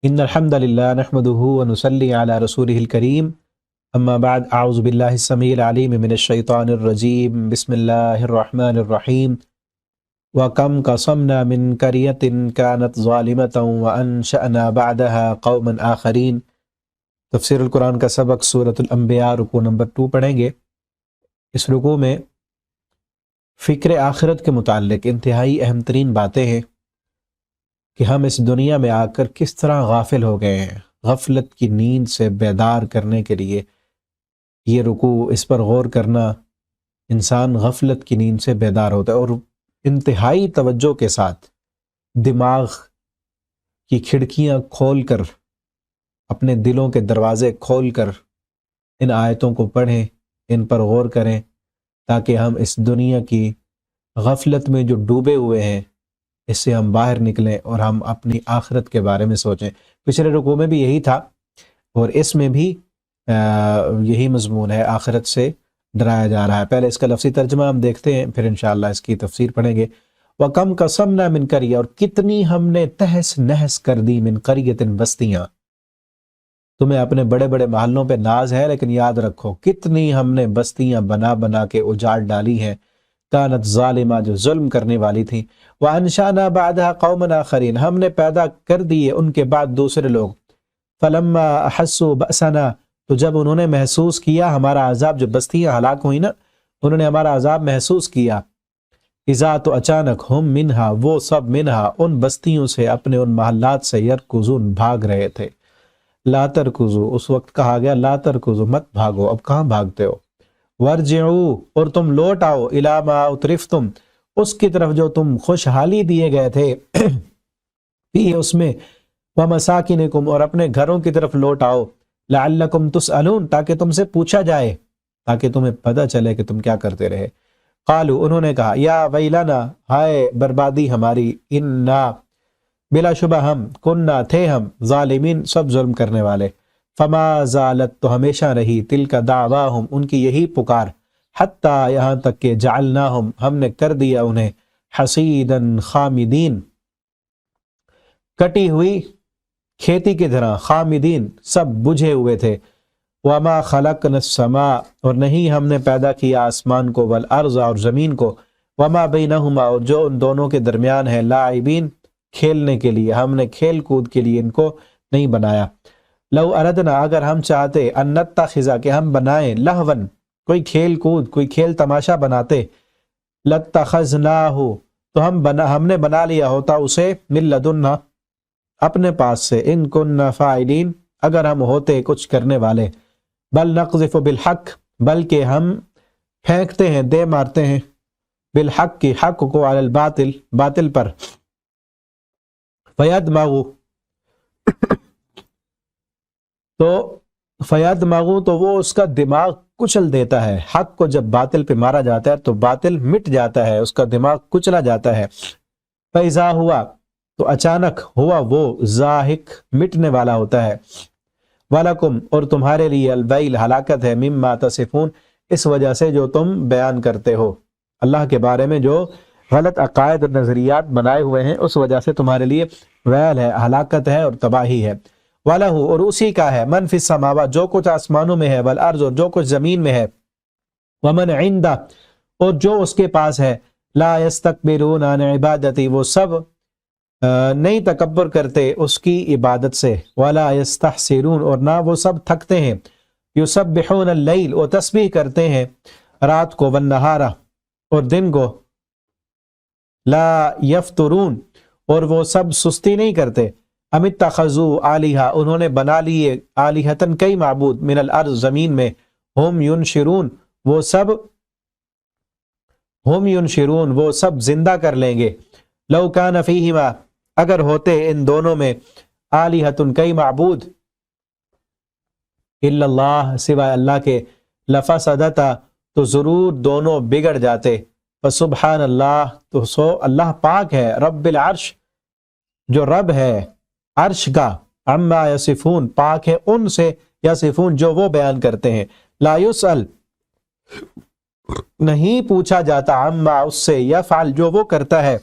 ان الحمد للہ نحمده ونصلی علی رسولہ الکریم اما بعد اعوذ باللہ السمیع العلیم من الشیطان الرجیم بسم اللہ الرحمن الرحیم وَكَمْ قَصَمْنَا مِنْ قَرْيَةٍ كَانَتْ ظَالِمَةً وَأَنْشَأْنَا بَعْدَهَا قَوْمًا آخَرِينَ۔ تفسیر القرآن کا سبق سورۃ الانبیاء رکوع نمبر 2 پڑھیں گے۔ اس رکوع میں فکر آخرت کے متعلق انتہائی اہم ترین باتیں ہیں کہ ہم اس دنیا میں آ کر کس طرح غافل ہو گئے ہیں۔ غفلت کی نیند سے بیدار کرنے کے لیے یہ رکوع، اس پر غور کرنا، انسان غفلت کی نیند سے بیدار ہوتا ہے اور انتہائی توجہ کے ساتھ دماغ کی کھڑکیاں کھول کر، اپنے دلوں کے دروازے کھول کر ان آیتوں کو پڑھیں، ان پر غور کریں، تاکہ ہم اس دنیا کی غفلت میں جو ڈوبے ہوئے ہیں اس سے ہم باہر نکلیں اور ہم اپنی آخرت کے بارے میں سوچیں۔ پچھلے رکوع میں بھی یہی تھا اور اس میں بھی یہی مضمون ہے، آخرت سے ڈرایا جا رہا ہے۔ پہلے اس کا لفظی ترجمہ ہم دیکھتے ہیں، پھر انشاءاللہ اس کی تفسیر پڑھیں گے۔ وَكَمْ قَصَمْنَا مِنْ قَرْيَةٍ، اور کتنی ہم نے تہس نہس کر دی، من قریۃ، بستیاں۔ تمہیں اپنے بڑے بڑے محلوں پہ ناز ہے، لیکن یاد رکھو کتنی ہم نے بستیاں بنا بنا کے اجاڑ ڈالی ہیں، کانت ظالمہ، جو ظلم کرنے والی تھی۔ وَأَنْشَأْنَا بَعْدَهَا قَوْمًا آخَرِينَ، ہم نے پیدا کر دیے ان کے بعد دوسرے لوگ۔ فَلَمَّا أَحَسُّوا بَأْسَنَا، تو جب انہوں نے محسوس کیا ہمارا عذاب، جو بستیاں ہلاک ہوئی نا، انہوں نے ہمارا عذاب محسوس کیا۔ اذا، تو اچانک، ہم منہا، وہ سب، منہا، ان بستیوں سے، اپنے ان محلات سے، یرکضون، بھاگ رہے تھے۔ لا ترکضوا، اس وقت کہا گیا لا ترکضوا، مت بھاگو، اب کہاں بھاگتے ہو۔ وارجعوا، اور تم لوٹ آؤ، الی ما اترفتم، اس کی طرف جو تم خوشحالی دیے گئے تھے، فیہ، اس میں، ومساکنکم، اور اپنے گھروں کی طرف لوٹ آؤ، لعلکم تسألون، تاکہ تم سے پوچھا جائے، تاکہ تمہیں پتہ چلے کہ تم کیا کرتے رہے۔ قالوا، انہوں نے کہا، یا ویلنا، ہائے بربادی ہماری، انا، بلا شبہ ہم، کننا، تھے ہم، ظالمین، سب ظلم کرنے والے۔ فما زالت، تو ہمیشہ رہی، تلک دعواہم، ان کی یہی پکار، حتیٰ، یہاں تک کہ جعلناہم، ہم نے کر دیا انہیں، حصیداً خامدین، کٹی ہوئی کھیتی کی طرح، خامدین، سب بجھے ہوئے تھے۔ وما خلقنا السماء، اور نہیں ہم نے پیدا کیا آسمان کو، والارض، اور زمین کو، وما بینہما، اور جو ان دونوں کے درمیان ہے، لاعبین، کھیلنے کے لیے، ہم نے کھیل کود کے لیے ان کو نہیں بنایا۔ لو اردنا، اگر ہم چاہتے، ان نتخذ، کہ ہم بنائیں، لہون، کوئی کھیل کود، کوئی کھیل تماشا بناتے، لاتخذناہ، تو ہم نے بنا لیا ہوتا اسے، من لدنا، اپنے پاس سے، ان کننا فاعلین، اگر ہم ہوتے کچھ کرنے والے۔ بل نقذف بالحق، بلکہ ہم پھینکتے ہیں، دے مارتے ہیں، بالحق کی، حق کو، علی الباطل، باطل پر، فیدمغو، تو فیدمغو، تو وہ اس کا دماغ کچل دیتا ہے۔ حق کو جب باطل پہ مارا جاتا ہے تو باطل مٹ جاتا ہے، اس کا دماغ کچلا جاتا ہے۔ فیضا، ہوا، تو اچانک، ہوا وہ، زاہق، مٹنے والا ہوتا ہے۔ وَلَكُمْ، اور تمہارے لیے، الویل، ہلاکت ہے، مما تصفون، اس وجہ سے جو تم بیان کرتے ہو، اللہ کے بارے میں جو غلط عقائد اور نظریات بنائے ہوئے ہیں، اس وجہ سے تمہارے لیے ویل ہے، ہلاکت ہے اور تباہی ہے۔ وَلَهُ، اور اسی کا ہے، من فی السماوات، جو کچھ آسمانوں میں ہے، والارض، اور جو کچھ زمین میں ہے، ومن عندہ، اور جو اس کے پاس ہے، لا یستکبرون عن عبادتی، وہ سب نہیں تکبر کرتے اس کی عبادت سے، ولا یستحسرون، اور نہ وہ سب تھکتے ہیں، یسبحون اللیل، وہ تسبیح کرتے ہیں رات کو، والنہار، اور دن کو، لا یفترون، اور وہ سب سستی نہیں کرتے۔ ام اتخذوا آلہہ، انہوں نے بنا لیے، آلہتن، کئی معبود، من الارض، زمین میں، ہم ینشرون، وہ سب زندہ کر لیں گے۔ لو کان فیہما، اگر ہوتے ان دونوں میں، آلہتن، کئی معبود، الا اللہ، سوائے اللہ کے، لفسدتا، تو ضرور دونوں بگڑ جاتے۔ فسبحان اللہ، تو سو اللہ پاک ہے، رب العرش، جو رب ہے عرش کا، عما یصفون، پاک ہے ان سے، یصفون، جو وہ بیان کرتے ہیں۔ لا یسأل، نہیں پوچھا جاتا، عما، اس سے، یفعل، جو وہ کرتا ہے،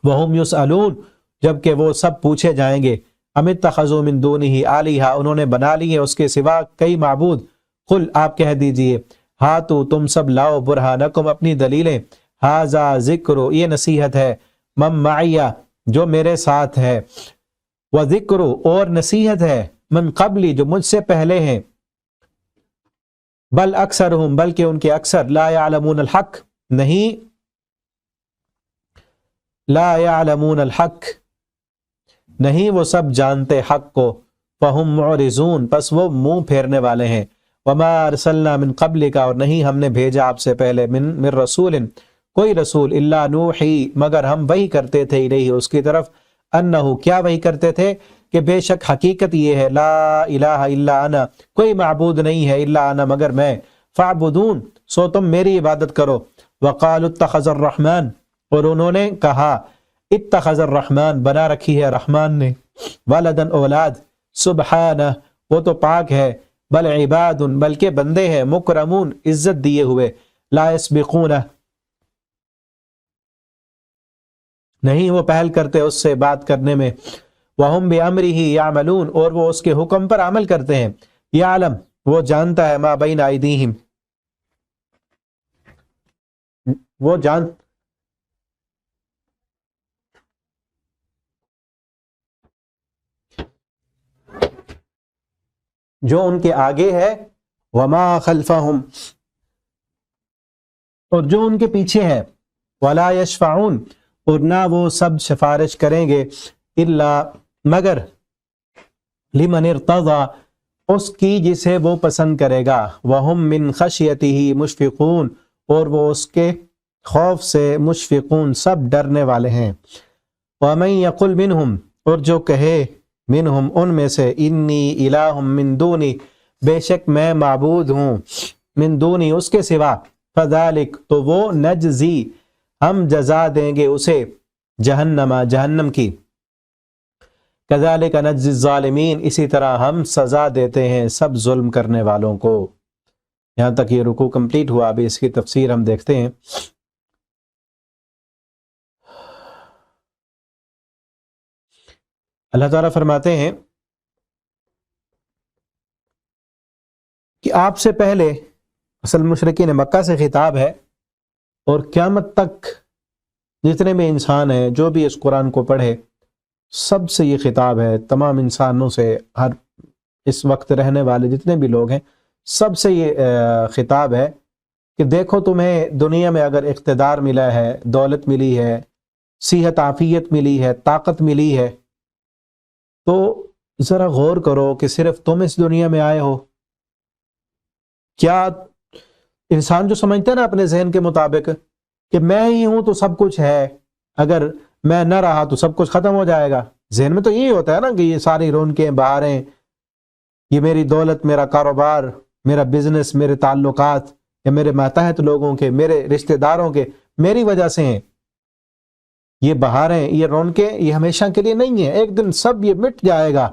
وہم یسألون، جبکہ وہ سب پوچھے جائیں گے۔ ام اتخذوا من دونہ آلہہ، انہوں نے بنا لیے اس کے سوا کئی معبود، قل آپ کہہ دیجئے ہاتو تم سب لاؤ برہانکم اپنی دلیلیں، ھذا ذکر یہ نصیحت ہے، من معیہ جو میرے ساتھ ہے، وذکر اور نصیحت ہے، من قبلی جو مجھ سے پہلے ہیں، بل اکثرہم بلکہ ان کے اکثر لا یعلمون الحق نہیں، لا یعلمون الحق نہیں وہ سب جانتے حق کو، فہم معرضون پس وہ منہ پھیرنے والے ہیں، وما ارسلنا من قبلک اور نہیں ہم نے بھیجا آپ سے پہلے من رسول کوئی رسول، الا نوحی مگر ہم وحی کرتے تھے الیہ اس کی طرف، انہو کیا وحی کرتے تھے کہ بے شک حقیقت یہ ہے، لا الہ الا انا کوئی معبود نہیں ہے الا انا مگر میں، فاعبدون سو تم میری عبادت کرو، وقالوا اتخذ الرحمن اور انہوں نے کہا اتخذ الرحمن بنا رکھی ہے رحمان نے، ولدن اولاد، سبحانہ وہ تو پاک ہے، بل عباد بلکہ بندے ہیں، مکرمون عزت دیے ہوئے، لا یسبقونہ نہیں وہ پہل کرتے اس سے بات کرنے میں، وہم بامرہ یعملون اور وہ اس کے حکم پر عمل کرتے ہیں، یعلم وہ جانتا ہے، ما بین ایدیہم وہ جان جو ان کے آگے ہے، وما خلفہم اور جو ان کے پیچھے ہے، ولا یشفعون اور نہ وہ سب سفارش کریں گے، الا مگر لمن ارتضی اس کی جسے وہ پسند کرے گا، وہم من خشیتہ مشفقون اور وہ اس کے خوف سے مشفقون سب ڈرنے والے ہیں، ومن یقل منہم اور جو کہے منہم ان میں سے، انی الہ من دونی بے شک میں معبود ہوں، من دونی اس کے سوا، فذالک تو وہ نجزی ہم جزا دیں گے اسے، جہنم کی، کذالک نجزی الظالمین اسی طرح ہم سزا دیتے ہیں سب ظلم کرنے والوں کو۔ یہاں تک یہ رکوع کمپلیٹ ہوا، ابھی اس کی تفسیر ہم دیکھتے ہیں۔ اللہ تعالیٰ فرماتے ہیں کہ آپ سے پہلے اصل مشرکین مکہ سے خطاب ہے، اور قیامت تک جتنے بھی انسان ہیں جو بھی اس قرآن کو پڑھے سب سے یہ خطاب ہے، تمام انسانوں سے، ہر اس وقت رہنے والے جتنے بھی لوگ ہیں سب سے یہ خطاب ہے کہ دیکھو تمہیں دنیا میں اگر اقتدار ملا ہے، دولت ملی ہے، صحت عافیت ملی ہے، طاقت ملی ہے، تو ذرا غور کرو کہ صرف تم اس دنیا میں آئے ہو؟ کیا انسان جو سمجھتا ہے نا اپنے ذہن کے مطابق کہ میں ہی ہوں تو سب کچھ ہے، اگر میں نہ رہا تو سب کچھ ختم ہو جائے گا، ذہن میں تو یہی ہوتا ہے نا کہ یہ ساری رونقیں بہاریں، یہ میری دولت، میرا کاروبار، میرا بزنس، میرے تعلقات یا میرے ماتحت لوگوں کے، میرے رشتہ داروں کے، میری وجہ سے ہیں، یہ بہاریں، یہ رونقیں یہ ہمیشہ کے لیے نہیں ہیں، ایک دن سب یہ مٹ جائے گا،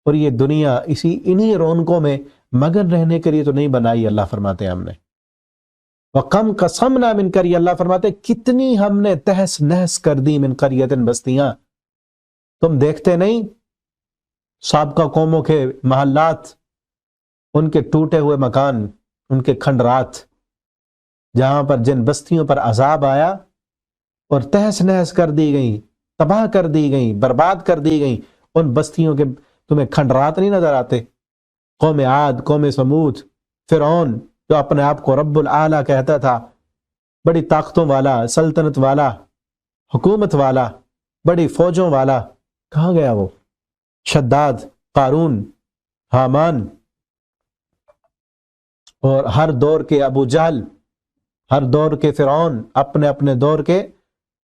اور یہ دنیا انہی رونقوں میں مگن رہنے کے لیے تو نہیں بنائی، اللہ فرماتے ہیں ہم نے۔ وَقَمْ قَسَمْنَا مِنْ قَرْيَةٍ اللہ فرماتے کتنی ہم نے تہس نہس کر دی، من قریۃ بستیاں، تم دیکھتے نہیں سابقہ قوموں کے محلات، ان کے ٹوٹے ہوئے مکان، ان کے کھنڈرات، جہاں پر جن بستیوں پر عذاب آیا اور تہس نہس کر دی گئیں، تباہ کر دی گئیں، برباد کر دی گئیں، ان بستیوں کے تمہیں کھنڈرات نہیں نظر آتے؟ قوم عاد، قوم سمود، فرعون جو اپنے آپ کو رب العالی کہتا تھا، بڑی طاقتوں والا، سلطنت والا، حکومت والا، بڑی فوجوں والا، کہاں گیا وہ؟ شداد، قارون، حامان، اور ہر دور کے ابو جہل، ہر دور کے فرعون، اپنے اپنے دور کے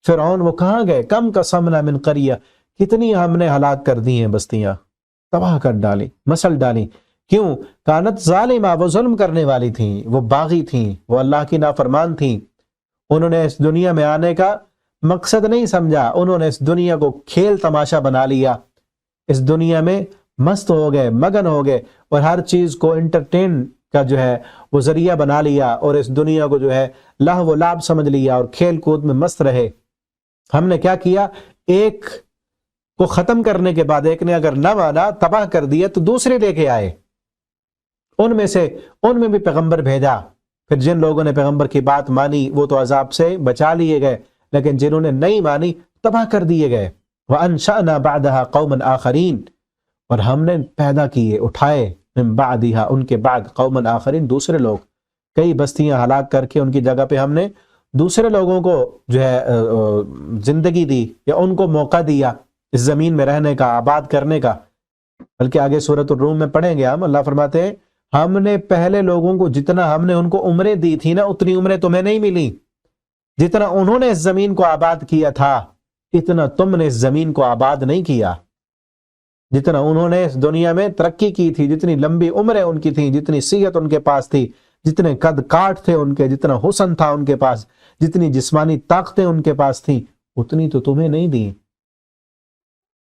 فرعون، وہ کہاں گئے؟ کم قسمنا من قریہ کتنی ہم نے ہلاک کر دی ہیں بستیاں، تباہ کر ڈالی، مسل ڈالی، کیوں؟ کانت ظالمہ وہ ظلم کرنے والی تھیں، وہ باغی تھیں، وہ اللہ کی نافرمان تھیں، انہوں نے اس دنیا میں آنے کا مقصد نہیں سمجھا، انہوں نے اس دنیا کو کھیل تماشا بنا لیا، اس دنیا میں مست ہو گئے، مگن ہو گئے، اور ہر چیز کو انٹرٹین کا جو ہے وہ ذریعہ بنا لیا، اور اس دنیا کو جو ہے لہو و لعب سمجھ لیا، اور کھیل کود میں مست رہے۔ ہم نے کیا کیا؟ ایک وہ ختم کرنے کے بعد ایک نے اگر نہ مانا، تباہ کر دیا، تو دوسرے لے کے آئے، ان میں بھی پیغمبر بھیجا. پھر جن لوگوں نے پیغمبر کی بات مانی وہ تو عذاب سے بچا لیے گئے، لیکن جنہوں نے نہیں مانی تباہ کر دیے گئے. وَأَنشَأْنَا بَعْدَهَا قَوْمًا آخَرِينَ، اور ہم نے پیدا کیے، اٹھائے، من بعدها، ان کے بعد، قومن آخرین، دوسرے لوگ. کئی بستیاں ہلاک کر کے ان کی جگہ پہ ہم نے دوسرے لوگوں کو جو ہے زندگی دی، یا ان کو موقع دیا اس زمین میں رہنے کا، آباد کرنے کا. بلکہ آگے سورۃ الروم میں پڑھیں گے ہم، اللہ فرماتے ہیں ہم نے پہلے لوگوں کو جتنا ہم نے ان کو عمریں دی تھی نا، اتنی عمریں تمہیں نہیں ملی. جتنا انہوں نے اس زمین کو آباد کیا تھا، اتنا تم نے اس زمین کو آباد نہیں کیا. جتنا انہوں نے اس دنیا میں ترقی کی تھی، جتنی لمبی عمریں ان کی تھیں، جتنی صحت ان کے پاس تھی، جتنے قد کاٹ تھے ان کے، جتنا حسن تھا ان کے پاس، جتنی جسمانی طاقتیں ان کے پاس تھیں، اتنی تو تمہیں نہیں دی.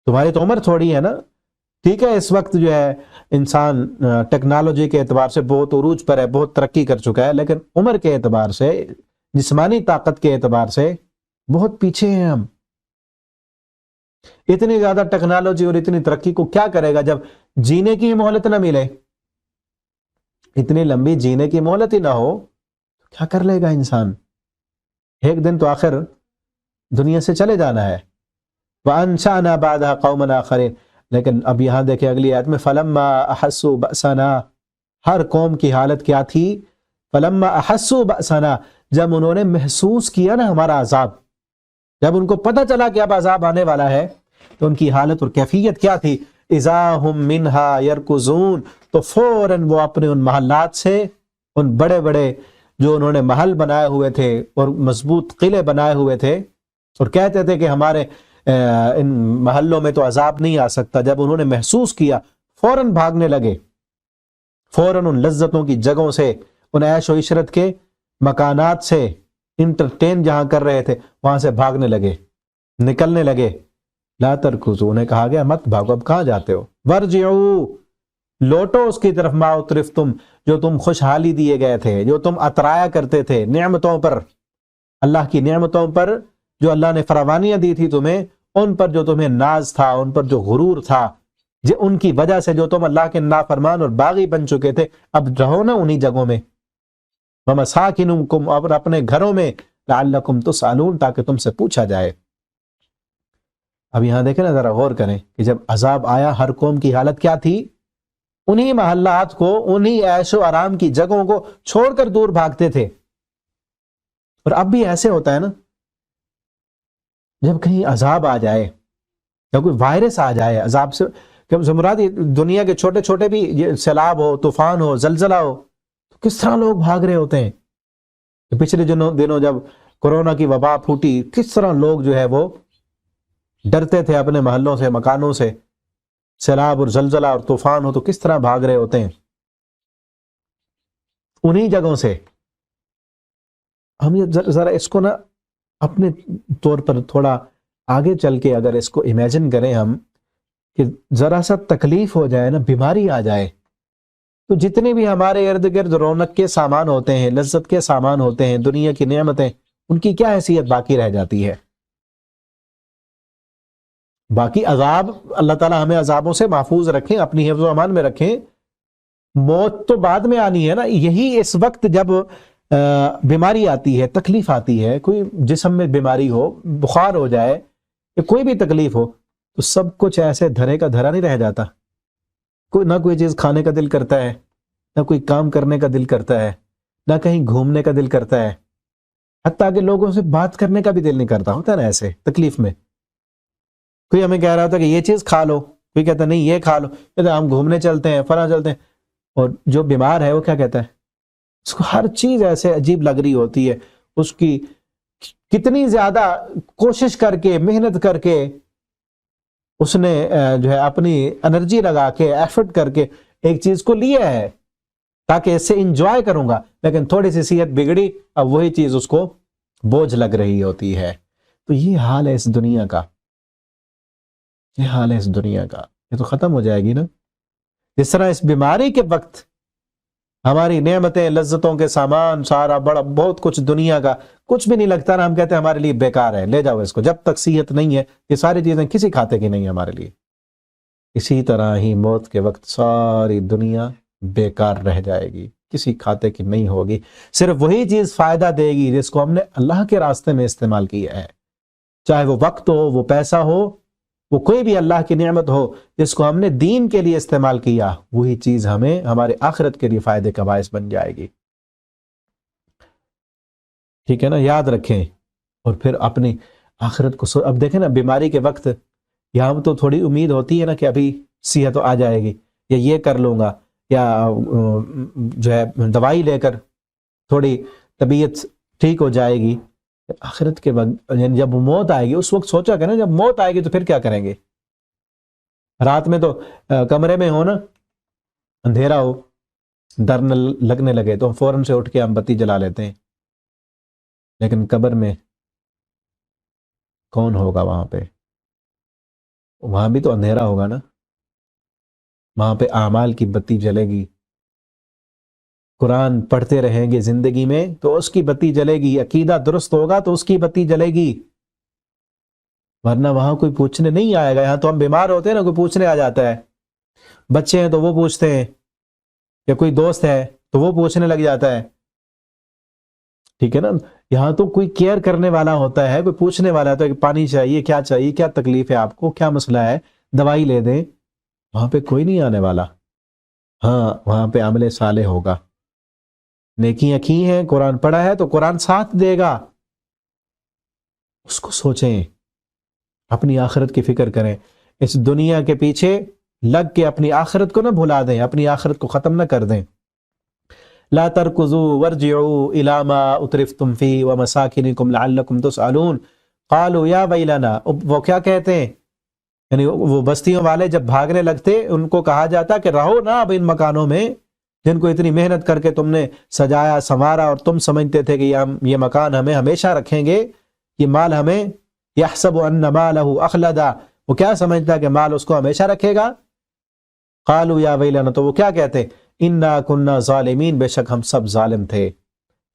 تمہاری تو عمر تھوڑی ہے نا. ٹھیک ہے اس وقت جو ہے انسان ٹیکنالوجی کے اعتبار سے بہت عروج پر ہے، بہت ترقی کر چکا ہے، لیکن عمر کے اعتبار سے، جسمانی طاقت کے اعتبار سے بہت پیچھے ہیں ہم. اتنی زیادہ ٹیکنالوجی اور اتنی ترقی کو کیا کرے گا جب جینے کی مہلت نہ ملے؟ اتنی لمبی جینے کی مہلت ہی نہ ہو، کیا کر لے گا انسان؟ ایک دن تو آخر دنیا سے چلے جانا ہے. وَأَنشَأْنَا بَعْدَهَا قَوْمًا آخَرِينَ. لیکن اب یہاں دیکھیں اگلی آیت میں، فَلَمَّا أَحَسُّوا بَأْسَنَا، ہر قوم کی حالت کیا تھی؟ فَلَمَّا أَحَسُّوا بَأْسَنَا، جب انہوں نے محسوس کیا نا ہمارا عذاب، جب ان کو پتہ چلا کہ اب عذاب آنے والا ہے، تو ان کی حالت اور کیفیت کیا تھی؟ اذا ہم منہا یرکضون، تو فوراً وہ اپنے ان محلات سے، ان بڑے بڑے جو انہوں نے محل بنائے ہوئے تھے اور مضبوط قلعے بنائے ہوئے تھے، اور کہتے تھے کہ ہمارے ان محلوں میں تو عذاب نہیں آ سکتا، جب انہوں نے محسوس کیا فوراً بھاگنے لگے. فوراً ان لذتوں کی جگہوں سے، ان عیش و عشرت کے مکانات سے، انٹرٹین جہاں کر رہے تھے وہاں سے بھاگنے لگے، نکلنے لگے. لا ترکضوا، انہیں کہا گیا مت بھاگو، اب کہاں جاتے ہو؟ ورجعوا، لوٹو اس کی طرف، ما اترفتم، جو تم خوشحالی دیے گئے تھے، جو تم اترایا کرتے تھے نعمتوں پر، اللہ کی نعمتوں پر جو اللہ نے فراوانیاں دی تھی تمہیں، ان پر جو تمہیں ناز تھا، ان پر جو غرور تھا، ان کی وجہ سے جو تم اللہ کے نافرمان اور باغی بن چکے تھے، اب رہو نا انہی جگہوں میں. وَمَسَاكِنُكُمْ، اور اپنے گھروں میں، لَعَلَّكُمْ تُسْأَلُونَ، تاکہ تم سے پوچھا جائے. اب یہاں دیکھیں نا، ذرا غور کریں کہ جب عذاب آیا ہر قوم کی حالت کیا تھی؟ انہی محلات کو، انہی عیش و آرام کی جگہوں کو چھوڑ کر دور بھاگتے تھے. اور اب بھی ایسے ہوتا ہے نا، جب کہیں عذاب آ جائے یا کوئی وائرس آ جائے، عذاب سے مراد دنیا کے چھوٹے چھوٹے بھی، سیلاب ہو، طوفان ہو، زلزلہ ہو، تو کس طرح لوگ بھاگ رہے ہوتے ہیں. پچھلے دنوں جب کورونا کی وبا پھوٹی، کس طرح لوگ جو ہے وہ ڈرتے تھے اپنے محلوں سے، مکانوں سے. سیلاب اور زلزلہ اور طوفان ہو تو کس طرح بھاگ رہے ہوتے ہیں انہی جگہوں سے. ہم یہ ذرا اس کو نا اپنے طور پر تھوڑا آگے چل کے اگر اس کو امیجن کریں ہم، کہ ذرا سا تکلیف ہو جائے نا، بیماری آ جائے، تو جتنے بھی ہمارے ارد گرد رونق کے سامان ہوتے ہیں، لذت کے سامان ہوتے ہیں، دنیا کی نعمتیں، ان کی کیا حیثیت باقی رہ جاتی ہے؟ باقی عذاب، اللہ تعالیٰ ہمیں عذابوں سے محفوظ رکھیں، اپنی حفظ و امان میں رکھیں. موت تو بعد میں آنی ہے نا. یہی اس وقت جب بیماری آتی ہے، تکلیف آتی ہے، کوئی جسم میں بیماری ہو، بخار ہو جائے یا کوئی بھی تکلیف ہو، تو سب کچھ ایسے دھرے کا دھرا نہیں رہ جاتا. نہ کوئی چیز کھانے کا دل کرتا ہے، نہ کوئی کام کرنے کا دل کرتا ہے، نہ کہیں گھومنے کا دل کرتا ہے، حتیٰ کہ لوگوں سے بات کرنے کا بھی دل نہیں کرتا. ہوتا ہے نا ایسے تکلیف میں. کوئی ہمیں کہہ رہا ہوتا کہ یہ چیز کھا لو، کوئی کہتا نہیں یہ کھا لو، کہتا ہم گھومنے چلتے ہیں، فلاں چلتے ہیں. اور جو بیمار ہے وہ کیا کہتا ہے؟ اس کو ہر چیز ایسے عجیب لگ رہی ہوتی ہے. اس کی کتنی زیادہ کوشش کر کے، محنت کر کے، اس نے جو ہے اپنی انرجی لگا کے، ایفرٹ کر کے ایک چیز کو لیا ہے تاکہ اس سے انجوائے کروں گا، لیکن تھوڑی سی صحت بگڑی، اب وہی چیز اس کو بوجھ لگ رہی ہوتی ہے. تو یہ حال ہے اس دنیا کا، یہ حال ہے اس دنیا کا. یہ تو ختم ہو جائے گی نا. جس طرح اس بیماری کے وقت ہماری نعمتیں، لذتوں کے سامان، سارا بڑا بہت کچھ دنیا کا کچھ بھی نہیں لگتا نا، ہم کہتے ہیں ہمارے لیے بیکار ہے، لے جاؤ اس کو، جب تک صحت نہیں ہے یہ ساری چیزیں کسی کھاتے کی نہیں ہے ہمارے لیے۔ اسی طرح ہی موت کے وقت ساری دنیا بیکار رہ جائے گی، کسی کھاتے کی نہیں ہوگی، صرف وہی چیز فائدہ دے گی جس کو ہم نے اللہ کے راستے میں استعمال کیا ہے، چاہے وہ وقت ہو، وہ پیسہ ہو، وہ کوئی بھی اللہ کی نعمت ہو، جس کو ہم نے دین کے لیے استعمال کیا، وہی چیز ہمیں ہمارے آخرت کے لیے فائدے کا باعث بن جائے گی۔ ٹھیک ہے نا، یاد رکھیں۔ اور پھر اپنی آخرت کو اب دیکھیں نا، بیماری کے وقت یہاں تو تھوڑی امید ہوتی ہے نا کہ ابھی صحت آ جائے گی، یا یہ کر لوں گا، یا جو ہے دوائی لے کر تھوڑی طبیعت ٹھیک ہو جائے گی۔ آخرت کے وقت یعنی جب موت آئے گی اس وقت سوچا کہ نا جب موت آئے گی تو پھر کیا کریں گے؟ رات میں تو کمرے میں ہو نا، اندھیرا ہو، ڈر نہ لگنے لگے تو فوراً سے اٹھ کے ہم بتی جلا لیتے ہیں، لیکن قبر میں کون ہوگا وہاں پہ؟ وہاں بھی تو اندھیرا ہوگا نا، وہاں پہ اعمال کی بتی جلے گی، قرآن پڑھتے رہیں گے زندگی میں تو اس کی بتی جلے گی، عقیدہ درست ہوگا تو اس کی بتی جلے گی، ورنہ وہاں کوئی پوچھنے نہیں آئے گا۔ یہاں تو ہم بیمار ہوتے ہیں نا، کوئی پوچھنے آ جاتا ہے، بچے ہیں تو وہ پوچھتے ہیں، یا کوئی دوست ہے تو وہ پوچھنے لگ جاتا ہے، ٹھیک ہے نا۔ یہاں تو کوئی کیئر کرنے والا ہوتا ہے، کوئی پوچھنے والا ہوتا ہے کہ پانی چاہیے، کیا تکلیف ہے آپ کو، کیا مسئلہ ہے، دوائی لے دیں۔ وہاں پہ کوئی نہیں آنے والا۔ ہاں، وہاں پہ عمل صالح ہوگا، نیکیاں کی ہیں، قرآن پڑھا ہے تو قرآن ساتھ دے گا۔ اس کو سوچیں، اپنی آخرت کی فکر کریں، اس دنیا کے پیچھے لگ کے اپنی آخرت کو نہ بھلا دیں، اپنی آخرت کو ختم نہ کر دیں۔ لا ترکضوا وارجعوا الى ما اترفتم فيه ومساکنکم لعلکم تسألون قالوا یا ویلنا۔ وہ کیا کہتے ہیں، یعنی وہ بستیوں والے جب بھاگنے لگتے ان کو کہا جاتا کہ رہو نا اب ان مکانوں میں جن کو اتنی محنت کر کے تم نے سجایا سنوارا، اور تم سمجھتے تھے کہ یہ مکان ہمیں ہمیشہ رکھیں گے، یہ مال ہمیں، یحسب ان مالہ اخلدا، وہ کیا سمجھتا کہ مال اس کو ہمیشہ رکھے گا۔ قالوا یا ویلنا، تو وہ کیا کہتے، انا کننا ظالمین، بے شک ہم سب ظالم تھے۔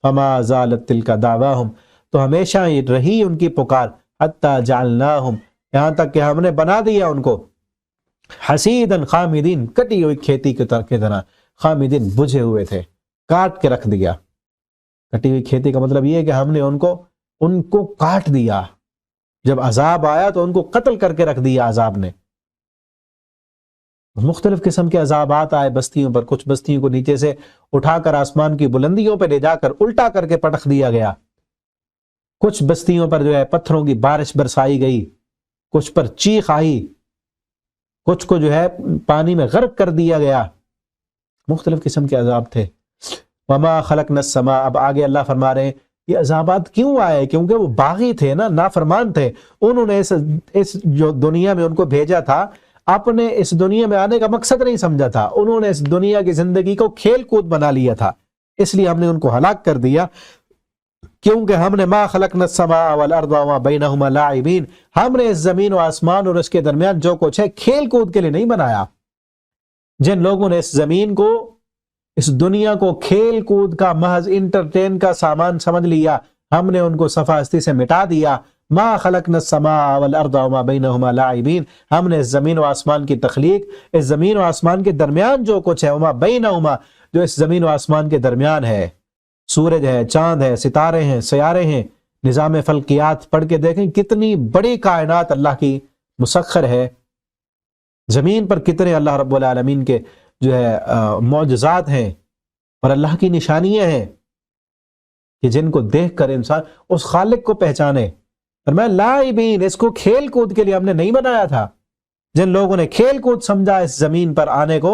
فما زالت تلک دعواہم، تو ہمیشہ یہ رہی ان کی پکار، حتی جعلناہم، یہاں تک کہ ہم نے بنا دیا ان کو، حسیدن خامدین، کٹی ہوئی کھیتی کی طرح، خامدین بجھے ہوئے تھے، کاٹ کے رکھ دیا۔ کٹی ہوئی کھیتی کا مطلب یہ ہے کہ ہم نے ان کو کاٹ دیا، جب عذاب آیا تو ان کو قتل کر کے رکھ دیا عذاب نے۔ مختلف قسم کے عذابات آئے بستیوں پر، کچھ بستیوں کو نیچے سے اٹھا کر آسمان کی بلندیوں پہ لے جا کر الٹا کر کے پٹخ دیا گیا، کچھ بستیوں پر جو ہے پتھروں کی بارش برسائی گئی، کچھ پر چیخ آئی، کچھ کو جو ہے پانی میں غرق کر دیا گیا، مختلف قسم کے عذاب تھے۔ وما خلقنا السماء، اب آگے اللہ فرما رہے ہیں یہ عذابات کیوں آئے، کیونکہ وہ باغی تھے نا، نافرمان تھے، انہوں نے اس جو دنیا میں ان کو بھیجا تھا، اپنے اس دنیا میں آنے کا مقصد نہیں سمجھا تھا، انہوں نے اس دنیا کی زندگی کو کھیل کود بنا لیا تھا، اس لیے ہم نے ان کو ہلاک کر دیا، کیونکہ ہم نے ما خلقنا السماء والارض وما بینہما لاعبین، ہم نے اس زمین و آسمان اور اس کے درمیان جو کچھ ہے کھیل کود کے لیے نہیں بنایا۔ جن لوگوں نے اس زمین کو، اس دنیا کو کھیل کود کا، محض انٹرٹین کا سامان سمجھ لیا، ہم نے ان کو صفا ہستی سے مٹا دیا۔ ما خلقنا السماء والارض وما بینہما لاعبین، ہم نے اس زمین و آسمان کی تخلیق، اس زمین و آسمان کے درمیان جو کچھ ہے، وما بینہما، جو اس زمین و آسمان کے درمیان ہے، سورج ہے، چاند ہے، ستارے ہیں، سیارے ہیں، نظام فلکیات پڑھ کے دیکھیں کتنی بڑی کائنات اللہ کی مسخر ہے، زمین پر کتنے اللہ رب العالمین کے جو ہے معجزات ہیں اور اللہ کی نشانیاں ہیں کہ جن کو دیکھ کر انسان اس خالق کو پہچانے۔ فرمایا لاعبین، اس کو کھیل کود کے لیے ہم نے نہیں بنایا تھا۔ جن لوگوں نے کھیل کود سمجھا اس زمین پر آنے کو،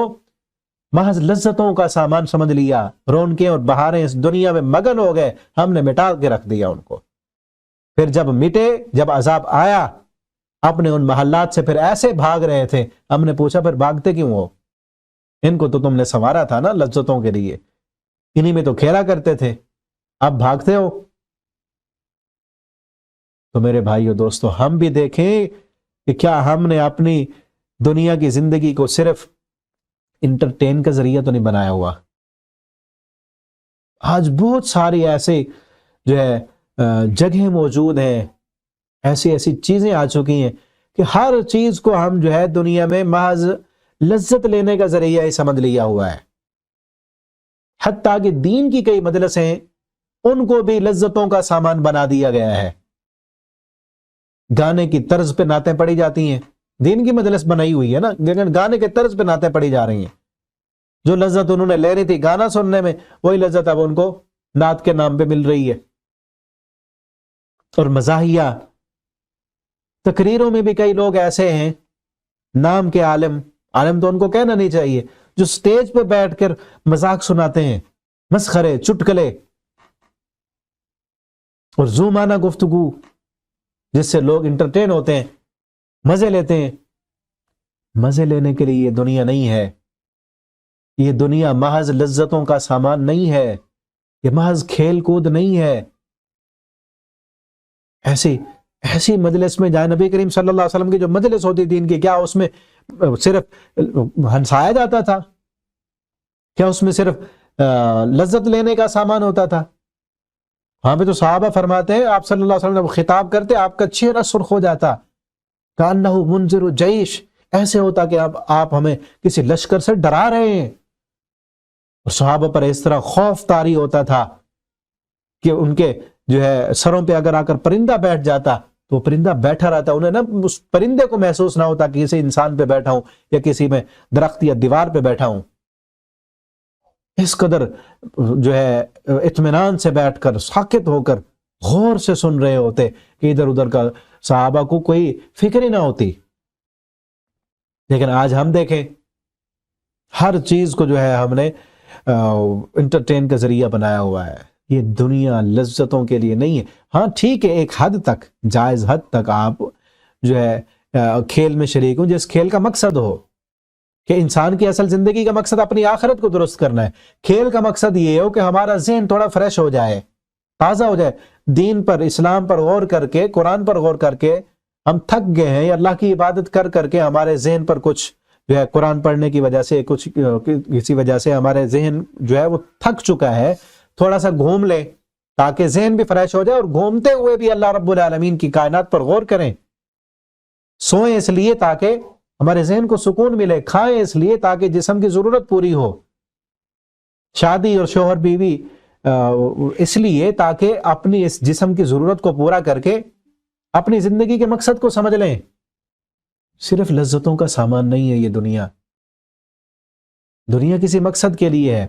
محض لذتوں کا سامان سمجھ لیا، رونقیں اور بہاریں اس دنیا میں مگن ہو گئے، ہم نے مٹا کے رکھ دیا ان کو۔ پھر جب مٹے، جب عذاب آیا، اپنے ان محلات سے پھر ایسے بھاگ رہے تھے، ہم نے پوچھا پھر بھاگتے کیوں ہو؟ ان کو تو تم نے سنوارا تھا نا لذتوں کے لیے، انہی میں تو کھیلا کرتے تھے، اب بھاگتے ہو۔ تو میرے بھائیو دوستو، ہم بھی دیکھیں کہ کیا ہم نے اپنی دنیا کی زندگی کو صرف انٹرٹین کا ذریعہ تو نہیں بنایا ہوا، آج بہت ساری ایسے جو ہے جگہیں موجود ہیں، ایسی ایسی چیزیں آ چکی ہیں کہ ہر چیز کو ہم جو ہے دنیا میں محض لذت لینے کا ذریعہ ہی سمجھ لیا ہوا ہے۔ حتیٰ کہ دین کی کئی مجلسیں ان کو بھی لذتوں کا سامان بنا دیا گیا ہے۔ گانے کی طرز پہ نعتیں پڑھی جاتی ہیں، دین کی مجلس بنائی ہوئی ہے نا، لیکن گانے کے طرز پہ نعتیں پڑھی جا رہی ہیں۔ جو لذت انہوں نے لینی تھی گانا سننے میں، وہی لذت اب ان کو نعت کے نام پہ مل رہی ہے۔ اور مزاحیہ تقریروں میں بھی کئی لوگ ایسے ہیں، نام کے عالم تو ان کو کہنا نہیں چاہیے، جو سٹیج پہ بیٹھ کر مذاق سناتے ہیں، مسخرے، چٹکلے اور زومانہ گفتگو، جس سے لوگ انٹرٹین ہوتے ہیں، مزے لیتے ہیں۔ مزے لینے کے لیے یہ دنیا نہیں ہے، یہ دنیا محض لذتوں کا سامان نہیں ہے، یہ محض کھیل کود نہیں ہے۔ ایسی مجلس میں جائے، نبی کریم صلی اللہ علیہ وسلم کی جو مجلس ہوتی دین کی، کیا اس میں صرف ہنسایا جاتا تھا؟ کیا اس میں صرف لذت لینے کا سامان ہوتا تھا؟ وہاں پہ تو صحابہ فرماتے ہیں آپ صلی اللہ علیہ وسلم جب خطاب کرتے آپ کا چہرہ سرخ ہو جاتا، کانہ منذر جیش، ایسے ہوتا کہ آپ ہمیں کسی لشکر سے ڈرا رہے ہیں۔ اور صحابہ پر اس طرح خوف طاری ہوتا تھا کہ ان کے جو ہے سروں پہ اگر آ کر پرندہ بیٹھ جاتا تو وہ پرندہ بیٹھا رہتا، انہیں نا اس پرندے کو محسوس نہ ہوتا کہ کسی انسان پہ بیٹھا ہوں یا کسی میں درخت یا دیوار پہ بیٹھا ہوں۔ اس قدر جو ہے اطمینان سے بیٹھ کر، ساکت ہو کر غور سے سن رہے ہوتے کہ ادھر ادھر کا صحابہ کو کوئی فکر ہی نہ ہوتی۔ لیکن آج ہم دیکھیں، ہر چیز کو جو ہے ہم نے انٹرٹین کا ذریعہ بنایا ہوا ہے۔ یہ دنیا لذتوں کے لیے نہیں ہے۔ ہاں ٹھیک ہے، ایک حد تک، جائز حد تک آپ جو ہے کھیل میں شریک ہوں، جس کھیل کا مقصد ہو کہ انسان کی اصل زندگی کا مقصد اپنی آخرت کو درست کرنا ہے۔ کھیل کا مقصد یہ ہو کہ ہمارا ذہن تھوڑا فریش ہو جائے، تازہ ہو جائے، دین پر، اسلام پر غور کر کے، قرآن پر غور کر کے ہم تھک گئے ہیں، یا اللہ کی عبادت کر کر کے ہمارے ذہن پر کچھ جو ہے قرآن پڑھنے کی وجہ سے کسی وجہ سے ہمارے ذہن جو ہے وہ تھک چکا ہے، تھوڑا سا گھوم لیں تاکہ ذہن بھی فریش ہو جائے، اور گھومتے ہوئے بھی اللہ رب العالمین کی کائنات پر غور کریں۔ سوئیں اس لیے تاکہ ہمارے ذہن کو سکون ملے، کھائیں اس لیے تاکہ جسم کی ضرورت پوری ہو، شادی اور شوہر بیوی اس لیے تاکہ اپنی اس جسم کی ضرورت کو پورا کر کے اپنی زندگی کے مقصد کو سمجھ لیں۔ صرف لذتوں کا سامان نہیں ہے یہ دنیا کسی مقصد کے لیے ہے۔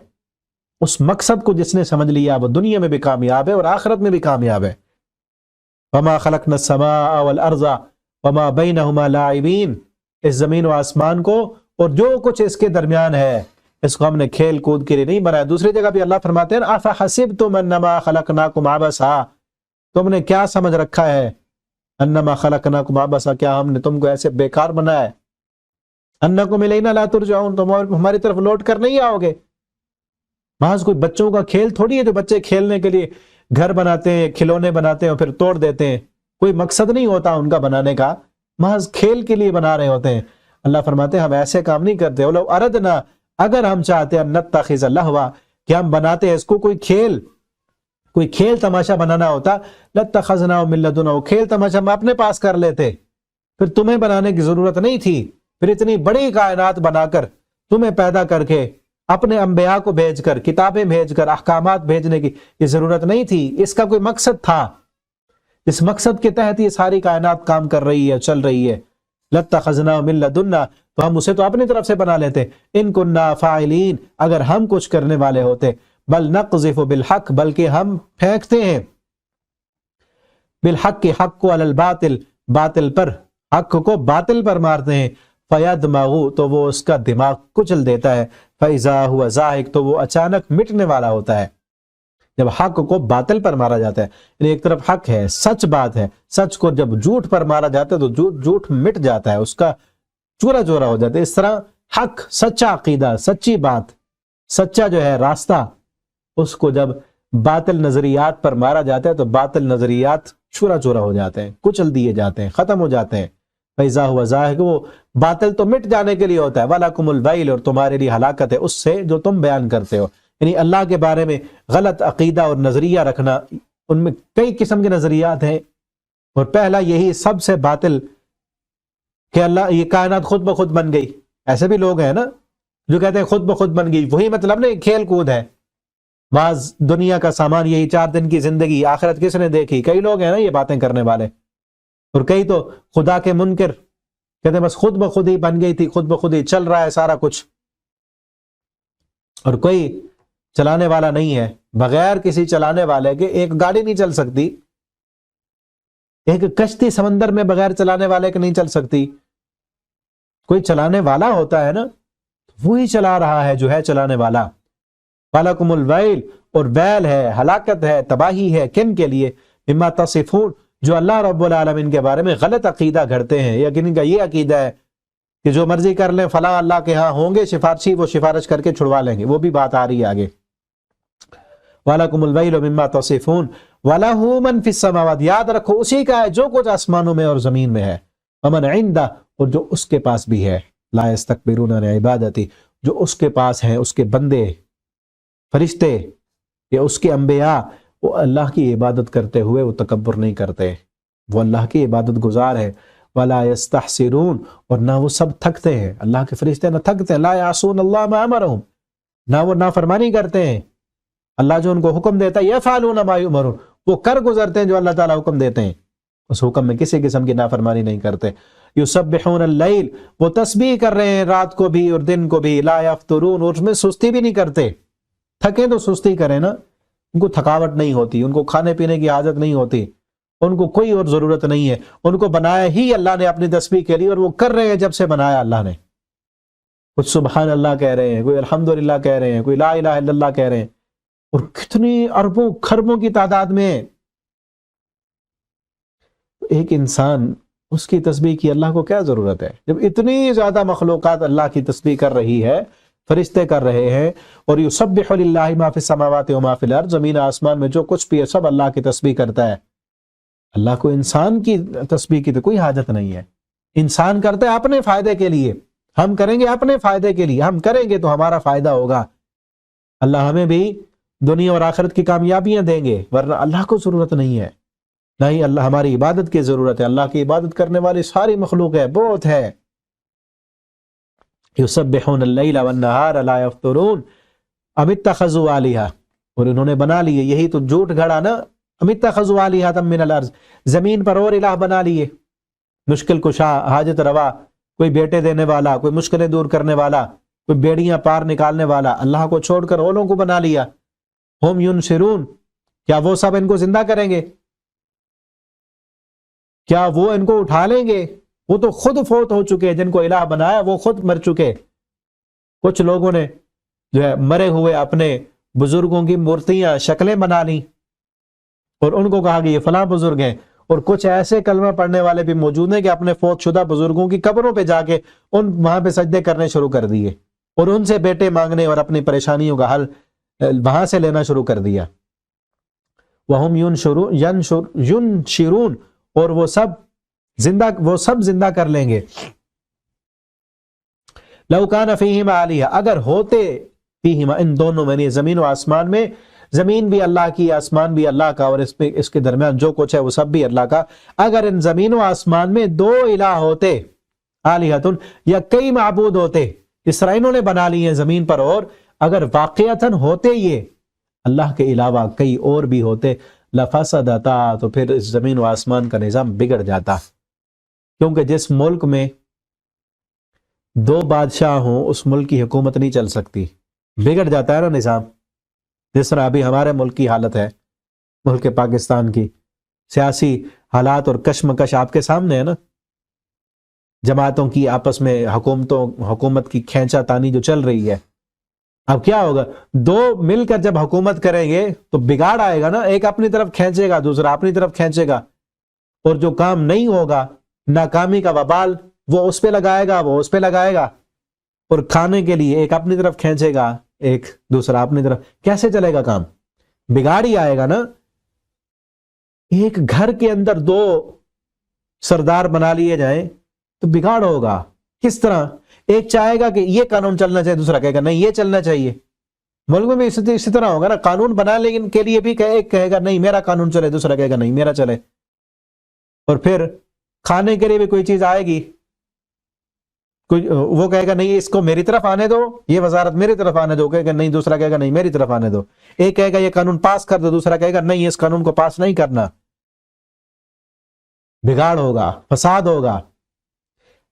اس مقصد کو جس نے سمجھ لیا وہ دنیا میں بھی کامیاب ہے اور آخرت میں بھی کامیاب ہے۔ وما خلقنا السماء والارض وما بینہما لاعبین، اس زمین و آسمان کو اور جو کچھ اس کے درمیان ہے، اس کو ہم نے کھیل کود کے لیے نہیں بنایا۔ دوسری جگہ بھی اللہ فرماتے ہیں افحسبتم انما خلقناکم عبثا، تم نے کیا سمجھ رکھا ہے، انما خلقناکم عبثا، کیا ہم نے تم کو ایسے بیکار بنایا ہے، انکم الینا لا ترجعون، تم ہماری طرف لوٹ کر نہیں آؤ گے۔ محض کوئی بچوں کا کھیل تھوڑی ہے جو بچے کھیلنے کے لیے گھر بناتے ہیں، کھلونے بناتے ہیں اور پھر توڑ دیتے ہیں، کوئی مقصد نہیں ہوتا ان کا بنانے کا، محض کھیل کے لیے بنا رہے ہوتے ہیں۔ اللہ فرماتے ہیں ہم ایسے کام نہیں کرتے، وَلَوْ أَرَدْنَا، اگر ہم چاہتے ہیں نَتَّخِذَ لَهْوًا، کہ ہم بناتے ہیں اس کو کوئی کھیل تماشا بنانا ہوتا، لَتَّخَذْنَاهُ مِن لَّدُنَّا، وہ کھیل تماشا ہم اپنے پاس کر لیتے، پھر تمہیں بنانے کی ضرورت نہیں تھی، پھر اتنی بڑی کائنات بنا کر تمہیں پیدا کر کے اپنے انبیاء کو بھیج کر، کتابیں بھیج کر، احکامات بھیجنے کی یہ ضرورت نہیں تھی۔ اس کا کوئی مقصد تھا، اس مقصد کے تحت یہ ساری کائنات کام کر رہی ہے، چل رہی ہے۔ لَتَّخَذْنَاهُ مِن لَّدُنَّا، تو ہم اسے تو اپنی طرف سے بنا لیتے، ان كُنَّا فَاعِلِينَ، اگر ہم کچھ کرنے والے ہوتے، بل نقذف بالحق، بلکہ ہم پھینکتے ہیں بالحق، حق کو، علی الباطل، باطل پر، حق کو باطل پر مارتے ہیں، فَيَدْمَغُ، تو وہ اس کا دماغ کچل دیتا ہے، فَإِذَا هُوَ زَاهِقٌ، تو وہ اچانک مٹنے والا ہوتا ہے۔ جب حق کو باطل پر مارا جاتا ہے، یعنی ایک طرف حق ہے، سچ بات ہے، سچ کو جب جھوٹ پر مارا جاتا ہے تو جھوٹ مٹ جاتا ہے، اس کا چورا چورا ہو جاتا ہے۔ اس طرح حق، سچا عقیدہ، سچی بات، سچا جو ہے راستہ، اس کو جب باطل نظریات پر مارا جاتا ہے تو باطل نظریات چورا چورا ہو جاتے ہیں، کچل دیے جاتے ہیں، ختم ہو جاتے ہیں۔ فَإِذَا هُوَ زَاهِقٌ، وہ باطل تو مٹ جانے کے لیے ہوتا ہے، وَلَكُمُ الْوَيْلُ، اور تمہارے لیے ہلاکت ہے اس سے جو تم بیان کرتے ہو۔ یعنی اللہ کے بارے میں غلط عقیدہ اور نظریہ رکھنا، ان میں کئی قسم کے نظریات ہیں، اور پہلا یہی سب سے باطل کہ اللہ یہ کائنات خود بخود بن گئی۔ ایسے بھی لوگ ہیں نا جو کہتے ہیں خود بخود بن گئی، وہی مطلب نہیں کھیل کود ہے، بعض دنیا کا سامان یہی 4 دن کی زندگی، آخرت کس نے دیکھی؟ کئی لوگ ہیں نا یہ باتیں کرنے والے، اور کئی تو خدا کے منکر کہتے ہیں بس خود بخود ہی بن گئی تھی، خود بخود ہی چل رہا ہے سارا کچھ، اور کوئی چلانے والا نہیں ہے۔ بغیر کسی چلانے والے کے ایک گاڑی نہیں چل سکتی، ایک کشتی سمندر میں بغیر چلانے والے کے نہیں چل سکتی، کوئی چلانے والا ہوتا ہے نا، وہی چلا رہا ہے جو ہے چلانے والا۔ وَلَكُمُ الْوَيْلُ، اور ویل ہے، ہلاکت ہے، تباہی ہے، کن کے لیے؟ مما تصفون، جو اللہ رب العالمین کے بارے میں غلط عقیدہ گھڑتے ہیں، یا جن کا یہ عقیدہ ہے کہ جو مرضی کر لیں، فلاں اللہ کے ہاں ہوں گے سفارشی، وہ سفارش کر کے چھڑوا لیں گے، وہ بھی بات آ رہی ہے آگے۔ وَلَكُمُ الْوَيْلُ مِمَّا تَصِفُونَ وَلَهُ مَنْ فِي السَّمَاوَاتِ، یاد رکھو اسی کا ہے جو کچھ آسمانوں میں اور زمین میں ہے، وَمَنْ عِنْدَهُ، اور جو اس کے پاس بھی ہے، لَا يَسْتَكْبِرُونَ عَنْ عِبَادَتِهِ، جو اس کے پاس ہیں، اس کے بندے فرشتے یا اس کے انبیاء، وہ اللہ کی عبادت کرتے ہوئے وہ تکبر نہیں کرتے، وہ اللہ کی عبادت گزار ہے۔ وَلَا يَسْتَحْسِرُونَ، اور نہ وہ سب تھکتے ہیں، اللہ کے فرشتے نہ تھکتے ہیں، لَا يَعْصُونَ اللَّهَ مَا أَمَرَهُمْ، نہ وہ نافرمانی کرتے ہیں، اللہ جو ان کو حکم دیتا ہے، يَفْعَلُونَ مَا يُؤْمَرُونَ، وہ کر گزرتے ہیں جو اللہ تعالیٰ حکم دیتے ہیں، اس حکم میں کسی قسم کی نافرمانی نہیں کرتے۔ يُسَبِّحُونَ اللَّيْلَ، وہ تسبیح کر رہے ہیں رات کو بھی اور دن کو بھی، لَا يَفْتُرُونَ، اور اس میں سستی بھی نہیں کرتے، تھکیں تو سستی کریں نا، ان کو تھکاوٹ نہیں ہوتی، ان کو کھانے پینے کی عادت نہیں ہوتی، ان کو کوئی اور ضرورت نہیں ہے، ان کو بنایا ہی اللہ نے اپنی تسبیح کے لیے، اور وہ کر رہے ہیں جب سے بنایا اللہ نے، کچھ سبحان اللہ کہہ رہے ہیں، کوئی الحمدللہ کہہ رہے ہیں، کوئی لا الہ الا اللہ کہہ رہے ہیں، اور کتنی اربوں کھربوں کی تعداد میں ایک انسان اس کی تسبیح کی اللہ کو کیا ضرورت ہے؟ جب اتنی زیادہ مخلوقات اللہ کی تسبیح کر رہی ہے، فرشتے کر رہے ہیں، اور یسبح للہ ما فی السماوات و ما فی الارض، زمین آسمان میں جو کچھ بھی ہے سب اللہ کی تسبیح کرتا ہے۔ اللہ کو انسان کی تسبیح کی تو کوئی حاجت نہیں ہے، انسان کرتے ہیں اپنے فائدے کے لیے، ہم کریں گے اپنے فائدے کے لیے، ہم کریں گے تو ہمارا فائدہ ہوگا، اللہ ہمیں بھی دنیا اور آخرت کی کامیابیاں دیں گے، ورنہ اللہ کو ضرورت نہیں ہے، نہ ہی اللہ ہماری عبادت کی ضرورت ہے، اللہ کی عبادت کرنے والی ساری مخلوق ہے، بہت ہے۔ یسبحون اللیل والنہار لا یفترون ام اتخذوا آلہہ، اور انہوں نے بنا لیے، یہی تو جھوٹ گھڑا نا، ام اتخذوا آلہۃ من الارض، زمین پر اور الہ بنا لیے، مشکل کشا، حاجت روا، کوئی بیٹے دینے والا، کوئی مشکلیں دور کرنے والا، کوئی بیڑیاں پار نکالنے والا، اللہ کو چھوڑ کر اولوں کو بنا لیا۔ ہم ینشرون، کیا وہ سب ان کو زندہ کریں گے؟ کیا وہ ان کو اٹھا لیں گے؟ وہ تو خود فوت ہو چکے، جن کو الہ بنایا وہ خود مر چکے۔ کچھ لوگوں نے جو ہے مرے ہوئے اپنے بزرگوں کی مورتیاں، شکلیں بنا لی، اور ان کو کہا کہ یہ فلاں بزرگ ہیں، اور کچھ ایسے کلمہ پڑھنے والے بھی موجود ہیں کہ اپنے فوت شدہ بزرگوں کی قبروں پہ جا کے وہاں پہ سجدے کرنے شروع کر دیے، اور ان سے بیٹے مانگنے اور اپنی پریشانیوں کا حل وہاں سے لینا شروع کر دیا۔ وَهُمْ يُنشِرُونَ، اور وہ سب زندہ کر لیں گے۔ لَوْ كَانَ فِيهِمَا آلِهَةٌ، اگر ہوتے فیہما، ان دونوں میں، زمین و آسمان میں، زمین بھی اللہ کی، آسمان بھی اللہ کا، اور اس کے درمیان جو کچھ ہے وہ سب بھی اللہ کا، اگر ان زمین و آسمان میں 2 الہ ہوتے، آلہۃ، یا کئی معبود ہوتے، اس طرح انہوں نے بنا لی ہیں زمین پر، اور اگر واقعتاً ہوتے یہ اللہ کے علاوہ کئی اور بھی ہوتے، لفسدتا، تو پھر اس زمین و آسمان کا نظام بگڑ جاتا، کیونکہ جس ملک میں 2 بادشاہ ہوں اس ملک کی حکومت نہیں چل سکتی، بگڑ جاتا ہے نا نظام، جس طرح ابھی ہمارے ملک کی حالت ہے، ملک پاکستان کی سیاسی حالات اور کشمکش آپ کے سامنے ہے نا، جماعتوں کی آپس میں حکومت کی کھینچا تانی جو چل رہی ہے۔ اب کیا ہوگا؟ 2 مل کر جب حکومت کریں گے تو بگاڑ آئے گا نا، ایک اپنی طرف کھینچے گا، دوسرا اپنی طرف کھینچے گا، اور جو کام نہیں ہوگا، ناکامی کا وبال وہ اس پہ لگائے گا، وہ اس پہ لگائے گا، اور کھانے کے لیے ایک اپنی طرف کھینچے گا، ایک دوسرا اپنی طرف، کیسے چلے گا کام؟ بگاڑ ہی آئے گا نا۔ ایک گھر کے اندر 2 سردار بنا لیے جائیں تو بگاڑ ہوگا۔ کس طرح؟ ایک چاہے گا کہ یہ قانون چلنا چاہیے، دوسرا کہے گا نہیں یہ چلنا چاہیے، ملک میں بھی اسی طرح ہوگا نا، قانون بنا لیکن کے لیے بھی ایک کہے گا نہیں میرا قانون چلے، دوسرا کہے گا نہیں میرا چلے. اور پھر کھانے کے لیے بھی کوئی چیز آئے گی، وہ کہے گا نہیں اس کو میری طرف آنے دو، یہ وزارت میری طرف آنے دو، کہے گا نہیں، دوسرا کہے گا نہیں میری طرف آنے دو. ایک کہے گا یہ قانون پاس کر دو، دوسرا کہے گا نہیں اس قانون کو پاس نہیں کرنا. بگاڑ ہوگا، فساد ہوگا.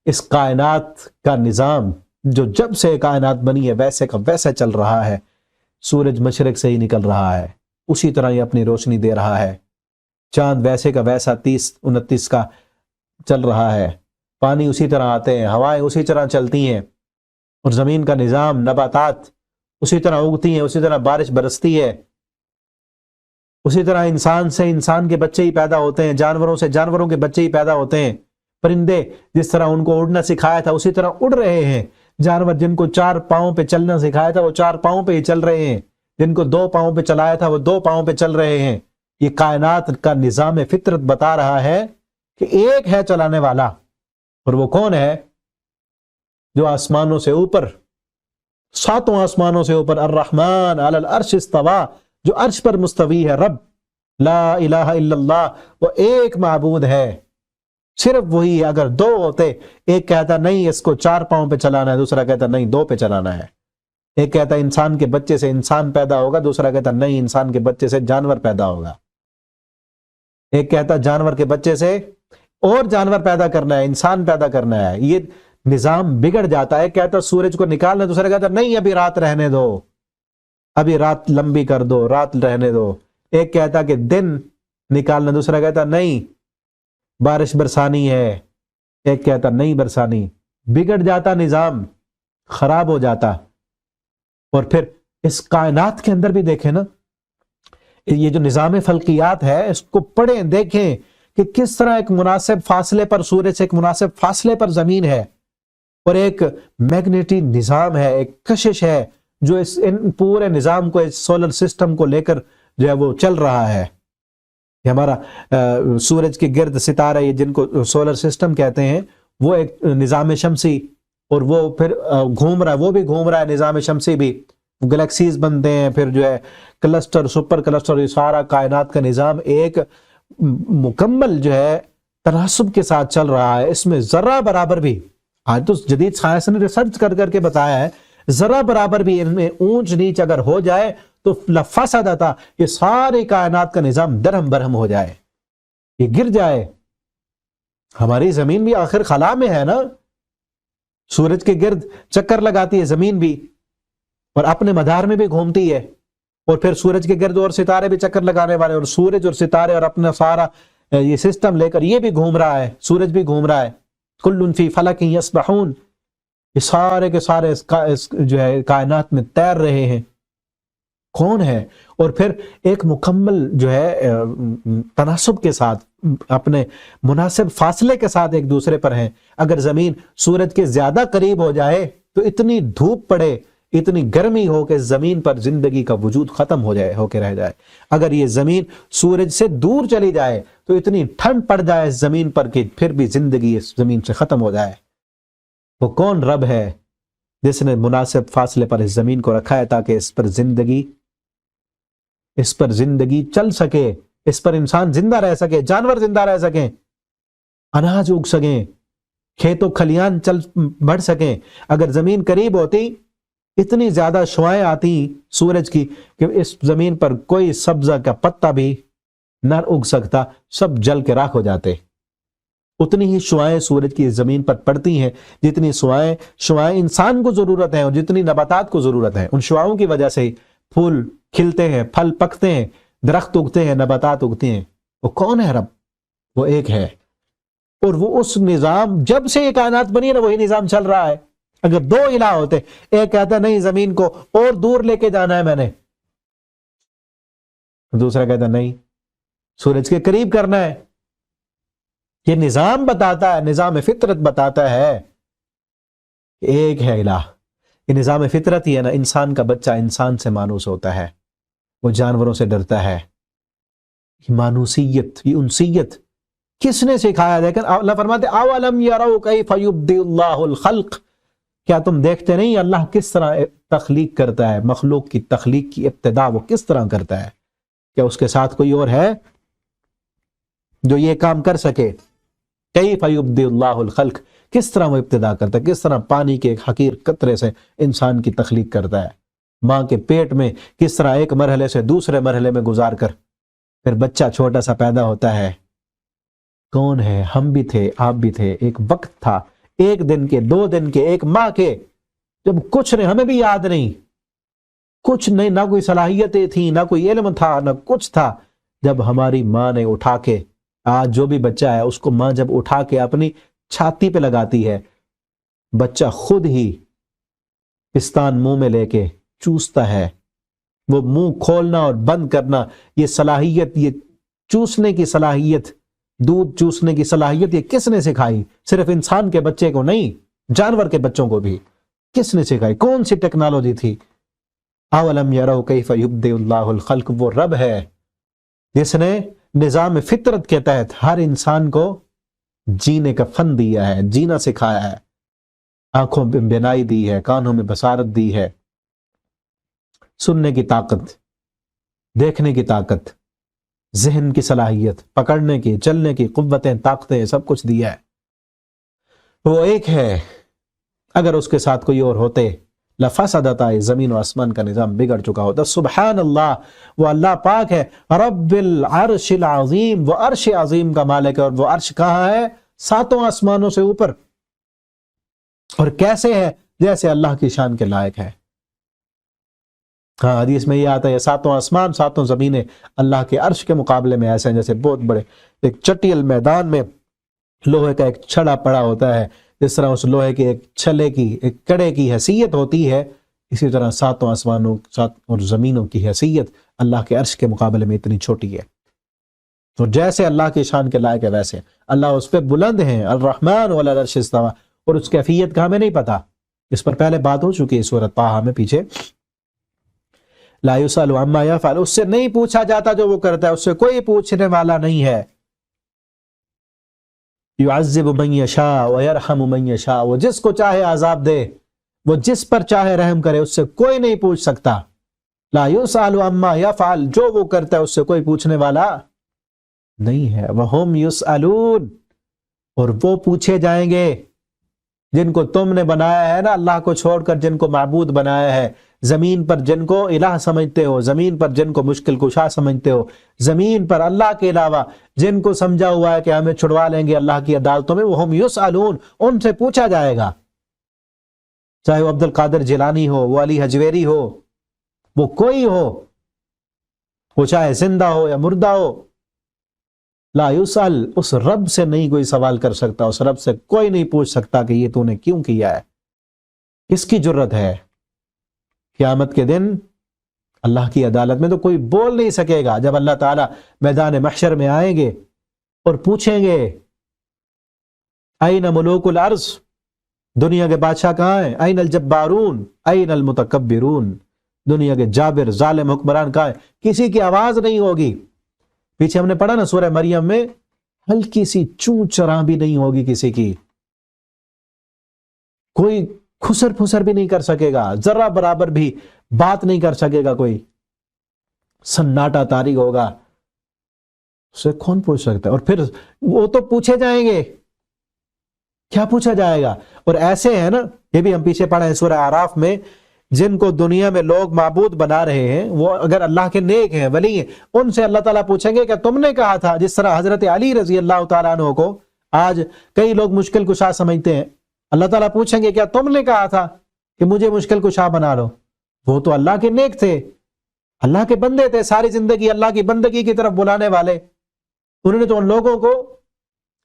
اس کائنات کا نظام جو جب سے کائنات بنی ہے ویسے کا ویسا چل رہا ہے. سورج مشرق سے ہی نکل رہا ہے، اسی طرح یہ اپنی روشنی دے رہا ہے. چاند ویسے کا ویسا 30-29 کا چل رہا ہے. پانی اسی طرح آتے ہیں، ہوائیں اسی طرح چلتی ہیں، اور زمین کا نظام، نباتات اسی طرح اگتی ہیں، اسی طرح بارش برستی ہے. اسی طرح انسان سے انسان کے بچے ہی پیدا ہوتے ہیں، جانوروں سے جانوروں کے بچے ہی پیدا ہوتے ہیں. پرندے جس طرح ان کو اڑنا سکھایا تھا اسی طرح اڑ رہے ہیں. جانور جن کو 4 پاؤں پہ چلنا سکھایا تھا وہ 4 پاؤں پہ ہی چل رہے ہیں، جن کو 2 پاؤں پہ چلایا تھا وہ 2 پاؤں پہ چل رہے ہیں. یہ کائنات کا نظام فطرت بتا رہا ہے کہ ایک ہے چلانے والا، اور وہ کون ہے؟ جو آسمانوں سے اوپر، 7 آسمانوں سے اوپر، الرحمن علی العرش استوى، جو عرش پر مستوی ہے. رب لا الہ الا اللہ، وہ ایک معبود ہے، صرف وہی ہے. اگر 2 ہوتے، ایک کہتا نہیں اس کو 4 پاؤں پہ چلانا ہے، دوسرا کہتا نہیں 2 پہ چلانا ہے. ایک کہتا انسان کے بچے سے انسان پیدا ہوگا، دوسرا کہتا نہیں انسان کے بچے سے جانور پیدا ہوگا. ایک کہتا جانور کے بچے سے اور جانور پیدا کرنا ہے، انسان پیدا کرنا ہے. یہ نظام بگڑ جاتا ہے. کہتا سورج کو نکالنا، دوسرا کہتا نہیں ابھی رات رہنے دو، ابھی رات لمبی کر دو، رات رہنے دو. ایک کہتا کہ دن نکالنا، دوسرا کہتا نہیں بارش برسانی ہے، ایک کہتا نہیں برسانی. بگڑ جاتا نظام، خراب ہو جاتا. اور پھر اس کائنات کے اندر بھی دیکھیں نا، یہ جو نظام فلکیات ہے اس کو پڑھیں، دیکھیں کہ کس طرح ایک مناسب فاصلے پر سورج سے ایک مناسب فاصلے پر زمین ہے، اور ایک میگنیٹی نظام ہے، ایک کشش ہے جو ان پورے نظام کو، اس سولر سسٹم کو لے کر جو ہے وہ چل رہا ہے. یہ ہمارا سورج کے گرد ستارے، یہ جن کو سولر سسٹم کہتے ہیں، وہ ایک نظام شمسی، اور وہ پھر گھوم رہا ہے، وہ بھی گھوم رہا ہے نظام شمسی بھی. گلیکسیز بنتے ہیں، پھر جو ہے کلسٹر، سپر کلسٹر، یہ سارا کائنات کا نظام ایک مکمل جو ہے تناسب کے ساتھ چل رہا ہے. اس میں ذرہ برابر بھی، آج تو جدید سائنس نے ریسرچ کر کر کے بتایا ہے، ذرہ برابر بھی ان میں اونچ نیچ اگر ہو جائے تو لفسد تھا، یہ ساری کائنات کا نظام درہم برہم ہو جائے، یہ گر جائے. ہماری زمین بھی آخر خلا میں ہے نا، سورج کے گرد چکر لگاتی ہے زمین بھی، اور اپنے مدار میں بھی گھومتی ہے. اور پھر سورج کے گرد اور ستارے بھی چکر لگانے والے، اور سورج اور ستارے اور اپنا سارا یہ سسٹم لے کر یہ بھی گھوم رہا ہے، سورج بھی گھوم رہا ہے. کل فی فلک یسبحون، یہ سارے کے سارے جو ہے کائنات میں تیر رہے ہیں. کون ہے؟ اور پھر ایک مکمل جو ہے تناسب کے ساتھ، اپنے مناسب فاصلے کے ساتھ ایک دوسرے پر ہیں. اگر زمین سورج کے زیادہ قریب ہو جائے تو اتنی دھوپ پڑے، اتنی گرمی ہو کہ زمین پر زندگی کا وجود ختم ہو جائے، ہو کے رہ جائے. اگر یہ زمین سورج سے دور چلی جائے تو اتنی ٹھنڈ پڑ جائے زمین پر کہ پھر بھی زندگی اس زمین سے ختم ہو جائے. وہ کون رب ہے جس نے مناسب فاصلے پر اس زمین کو رکھا ہے تاکہ اس پر زندگی چل سکے، اس پر انسان زندہ رہ سکے، جانور زندہ رہ سکیں، اناج اگ سکیں، کھیت و کھلیان چل بڑھ سکیں. اگر زمین قریب ہوتی، اتنی زیادہ شعاعیں آتی سورج کی کہ اس زمین پر کوئی سبزہ کا پتا بھی نہ اگ سکتا، سب جل کے راکھ ہو جاتے. اتنی ہی شعاعیں سورج کی زمین پر پڑتی ہیں جتنی شعاعیں انسان کو ضرورت ہے، اور جتنی نباتات کو ضرورت ہے. ان شعاعوں کی وجہ سے ہی پھول کھلتے ہیں، پھل پکتے ہیں، درخت اگتے ہیں، نباتات اگتے ہیں. وہ کون ہے رب؟ وہ ایک ہے. اور وہ اس نظام، جب سے یہ کائنات بنی ہے نا، وہی نظام چل رہا ہے. اگر 2 الہ ہوتے، ایک کہتا نہیں زمین کو اور دور لے کے جانا ہے میں نے، دوسرا کہتا نہیں سورج کے قریب کرنا ہے. یہ نظام بتاتا ہے، نظام فطرت بتاتا ہے ایک ہے الہ. یہ نظام فطرت ہی ہے نا. انسان کا بچہ انسان سے مانوس ہوتا ہے، وہ جانوروں سے ڈرتا ہے. یہ مانوسیت، یہ انسیت کس نے سکھایا؟ لیکن اللہ فرماتے اولم یروا کیف یبدئ اللہ الخلق، کیا تم دیکھتے نہیں اللہ کس طرح تخلیق کرتا ہے، مخلوق کی تخلیق کی ابتدا وہ کس طرح کرتا ہے؟ کیا اس کے ساتھ کوئی اور ہے جو یہ کام کر سکے؟ کیف یبدئ اللہ الخلق، کس طرح وہ ابتدا کرتا ہے، کس طرح پانی کے ایک حقیر قطرے سے انسان کی تخلیق کرتا ہے، ماں کے پیٹ میں کس طرح ایک مرحلے سے دوسرے مرحلے میں گزار کر پھر بچہ چھوٹا سا پیدا ہوتا ہے۔ کون ہے؟ ہم بھی تھے، آپ بھی تھے، ایک وقت تھا، ایک دن کے، 2 دن کے، ایک ماہ کے، جب کچھ نہیں، ہمیں بھی یاد نہیں، کچھ نہیں، نہ کوئی صلاحیتیں تھیں، نہ کوئی علم تھا، نہ کچھ تھا، جب ہماری ماں نے اٹھا کے، آج جو بھی بچہ ہے اس کو ماں جب اٹھا کے اپنی چھاتی پہ لگاتی ہے، بچہ خود ہی پستان منہ میں لے کے چوستا ہے۔ وہ منہ کھولنا اور بند کرنا، یہ صلاحیت، یہ چوسنے کی صلاحیت، دودھ چوسنے کی صلاحیت، یہ کس نے سکھائی؟ صرف انسان کے بچے کو نہیں، جانور کے بچوں کو بھی کس نے سکھائی؟ کون سی ٹیکنالوجی تھی؟ اولم یروا کیف یبدئ اللہ الخلق، وہ رب ہے جس نے نظام فطرت کے تحت ہر انسان کو جینے کا فن دیا ہے، جینا سکھایا ہے، آنکھوں میں بینائی دی ہے، کانوں میں بصارت دی ہے، سننے کی طاقت، دیکھنے کی طاقت، ذہن کی صلاحیت، پکڑنے کی، چلنے کی قوتیں، طاقتیں، سب کچھ دیا ہے۔ وہ ایک ہے، اگر اس کے ساتھ کوئی اور ہوتے لفسدتا، زمین و آسمان کا نظام بگڑ چکا ہوتا۔ سبحان اللہ، وہ اللہ پاک ہے، رب العرش العظیم، وہ عرش عظیم کا مالک ہے، اور وہ عرش کہاں ہے؟ 7 آسمانوں سے اوپر۔ اور کیسے ہے؟ جیسے اللہ کی شان کے لائق ہے۔ ہاں، حدیث میں یہ آتا ہے 7 آسمان 7 زمینیں اللہ کے عرش کے مقابلے میں ایسے ہیں جیسے بہت بڑے ایک چٹیل میدان میں لوہے کا ایک چھڑا پڑا ہوتا ہے، جس طرح اس لوہے کے ایک چھلے کی، ایک کڑے کی حیثیت ہوتی ہے، اسی طرح 7 آسمانوں اور زمینوں کی حیثیت اللہ کے عرش کے مقابلے میں اتنی چھوٹی ہے۔ تو جیسے اللہ کی شان کے لائق ہے ویسے اللہ اس پہ بلند ہیں، الرحمن علی العرش استوى، اور اس کیفیت کا ہمیں نہیں پتا، اس پر پہلے بات ہو چکی ہے سورۃ طٰہٰ میں پیچھے۔ لا یسأل عما یفعل، اس سے نہیں پوچھا جاتا جو وہ کرتا ہے، اس سے کوئی پوچھنے والا نہیں ہے۔ یعذب من یشاء ویرحم من یشاء، وہ جس کو چاہے عذاب دے، وہ جس پر چاہے رحم کرے، اس سے کوئی نہیں پوچھ سکتا۔ لا یسأل عما یفعل، جو وہ کرتا ہے اس سے کوئی پوچھنے والا نہیں ہے۔ وہم یسألون، اور وہ پوچھے جائیں گے جن کو تم نے بنایا ہے نا، اللہ کو چھوڑ کر جن کو معبود بنایا ہے، زمین پر جن کو الہ سمجھتے ہو، زمین پر جن کو مشکل کشا سمجھتے ہو، زمین پر اللہ کے علاوہ جن کو سمجھا ہوا ہے کہ ہمیں چھڑوا لیں گے اللہ کی عدالتوں میں، وہ ہم یسألون، ان سے پوچھا جائے گا، چاہے وہ عبد القادر جیلانی ہو، وہ علی حجویری ہو، وہ کوئی ہو، وہ چاہے زندہ ہو یا مردہ ہو، لا یسأل، اس رب سے نہیں کوئی سوال کر سکتا، اس رب سے کوئی نہیں پوچھ سکتا کہ یہ تو نے کیوں کیا ہے۔ کس کی جرت ہے؟ قیامت کے دن اللہ کی عدالت میں تو کوئی بول نہیں سکے گا، جب اللہ تعالیٰ میدان محشر میں آئیں گے اور پوچھیں گے این ملوک الارض، دنیا کے بادشاہ کہاں ہیں؟ این الجبارون این المتکبرون، دنیا کے جابر ظالم حکمران کہاں ہیں؟ کسی کی آواز نہیں ہوگی۔ پیچھے ہم نے پڑھا نا سورہ مریم میں، ہلکی سی چون چراں بھی نہیں ہوگی کسی کی، کوئی خسر پھسر بھی نہیں کر سکے گا، ذرہ برابر بھی بات نہیں کر سکے گا کوئی، سناٹا طاری ہوگا، اسے کون پوچھ سکتا ہے؟ اور پھر وہ تو پوچھے جائیں گے، کیا پوچھا جائے گا؟ اور ایسے ہیں نا، یہ بھی ہم پیچھے پڑھا ہے سورہ اعراف میں، جن کو دنیا میں لوگ معبود بنا رہے ہیں، وہ اگر اللہ کے نیک ہیں، ولی ہیں، ان سے اللہ تعالیٰ پوچھیں گے کہ تم نے کہا تھا، جس طرح حضرت علی رضی اللہ تعالیٰ عنہ کو آج کئی لوگ مشکل کشا سمجھتے ہیں، اللہ تعالیٰ پوچھیں گے کیا تم نے کہا تھا کہ مجھے مشکل کشا بنا لو؟ وہ تو اللہ کے نیک تھے، اللہ کے بندے تھے، ساری زندگی اللہ کی بندگی کی طرف بلانے والے، انہوں نے تو ان لوگوں کو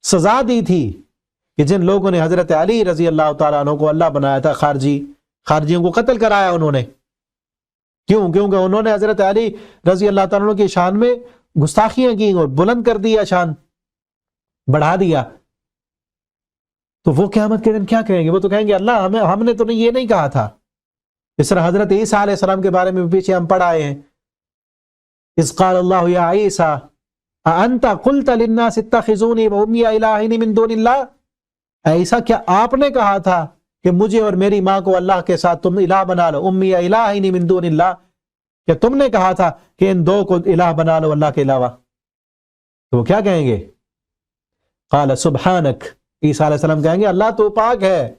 سزا دی تھی کہ جن لوگوں نے حضرت علی رضی اللہ تعالیٰ عنہ کو اللہ بنایا تھا، خارجیوں کو قتل کرایا انہوں نے۔ کیوں؟ کیونکہ انہوں نے حضرت علی رضی اللہ تعالیٰ عنہ کی شان میں گستاخیاں کی اور بلند کر دیا، شان بڑھا دیا۔ تو وہ قیامت کے دن کیا کہیں گے؟ وہ تو کہیں گے اللہ ہم نے تو یہ نہیں کہا تھا۔ اس طرح حضرت عیسیٰ علیہ السلام کے بارے میں پیچھے ہم پڑھ آئے ہیں، اذ قال اللہ یا عیسیٰ اانت قلت للناس اتخذونی وامی الہین من دون اللہ، اے عیسیٰ کیا آپ نے کہا تھا کہ مجھے اور میری ماں کو اللہ کے ساتھ تم الہ بنا لو، امی الہین من دون اللہ، کہ تم نے کہا تھا کہ ان دو کو الہ بنا لو اللہ کے علاوہ، تو وہ کیا کہیں گے؟ قال سبحانک، عیسیٰ علیہ السلام کہیں گے اللہ تو پاک ہے،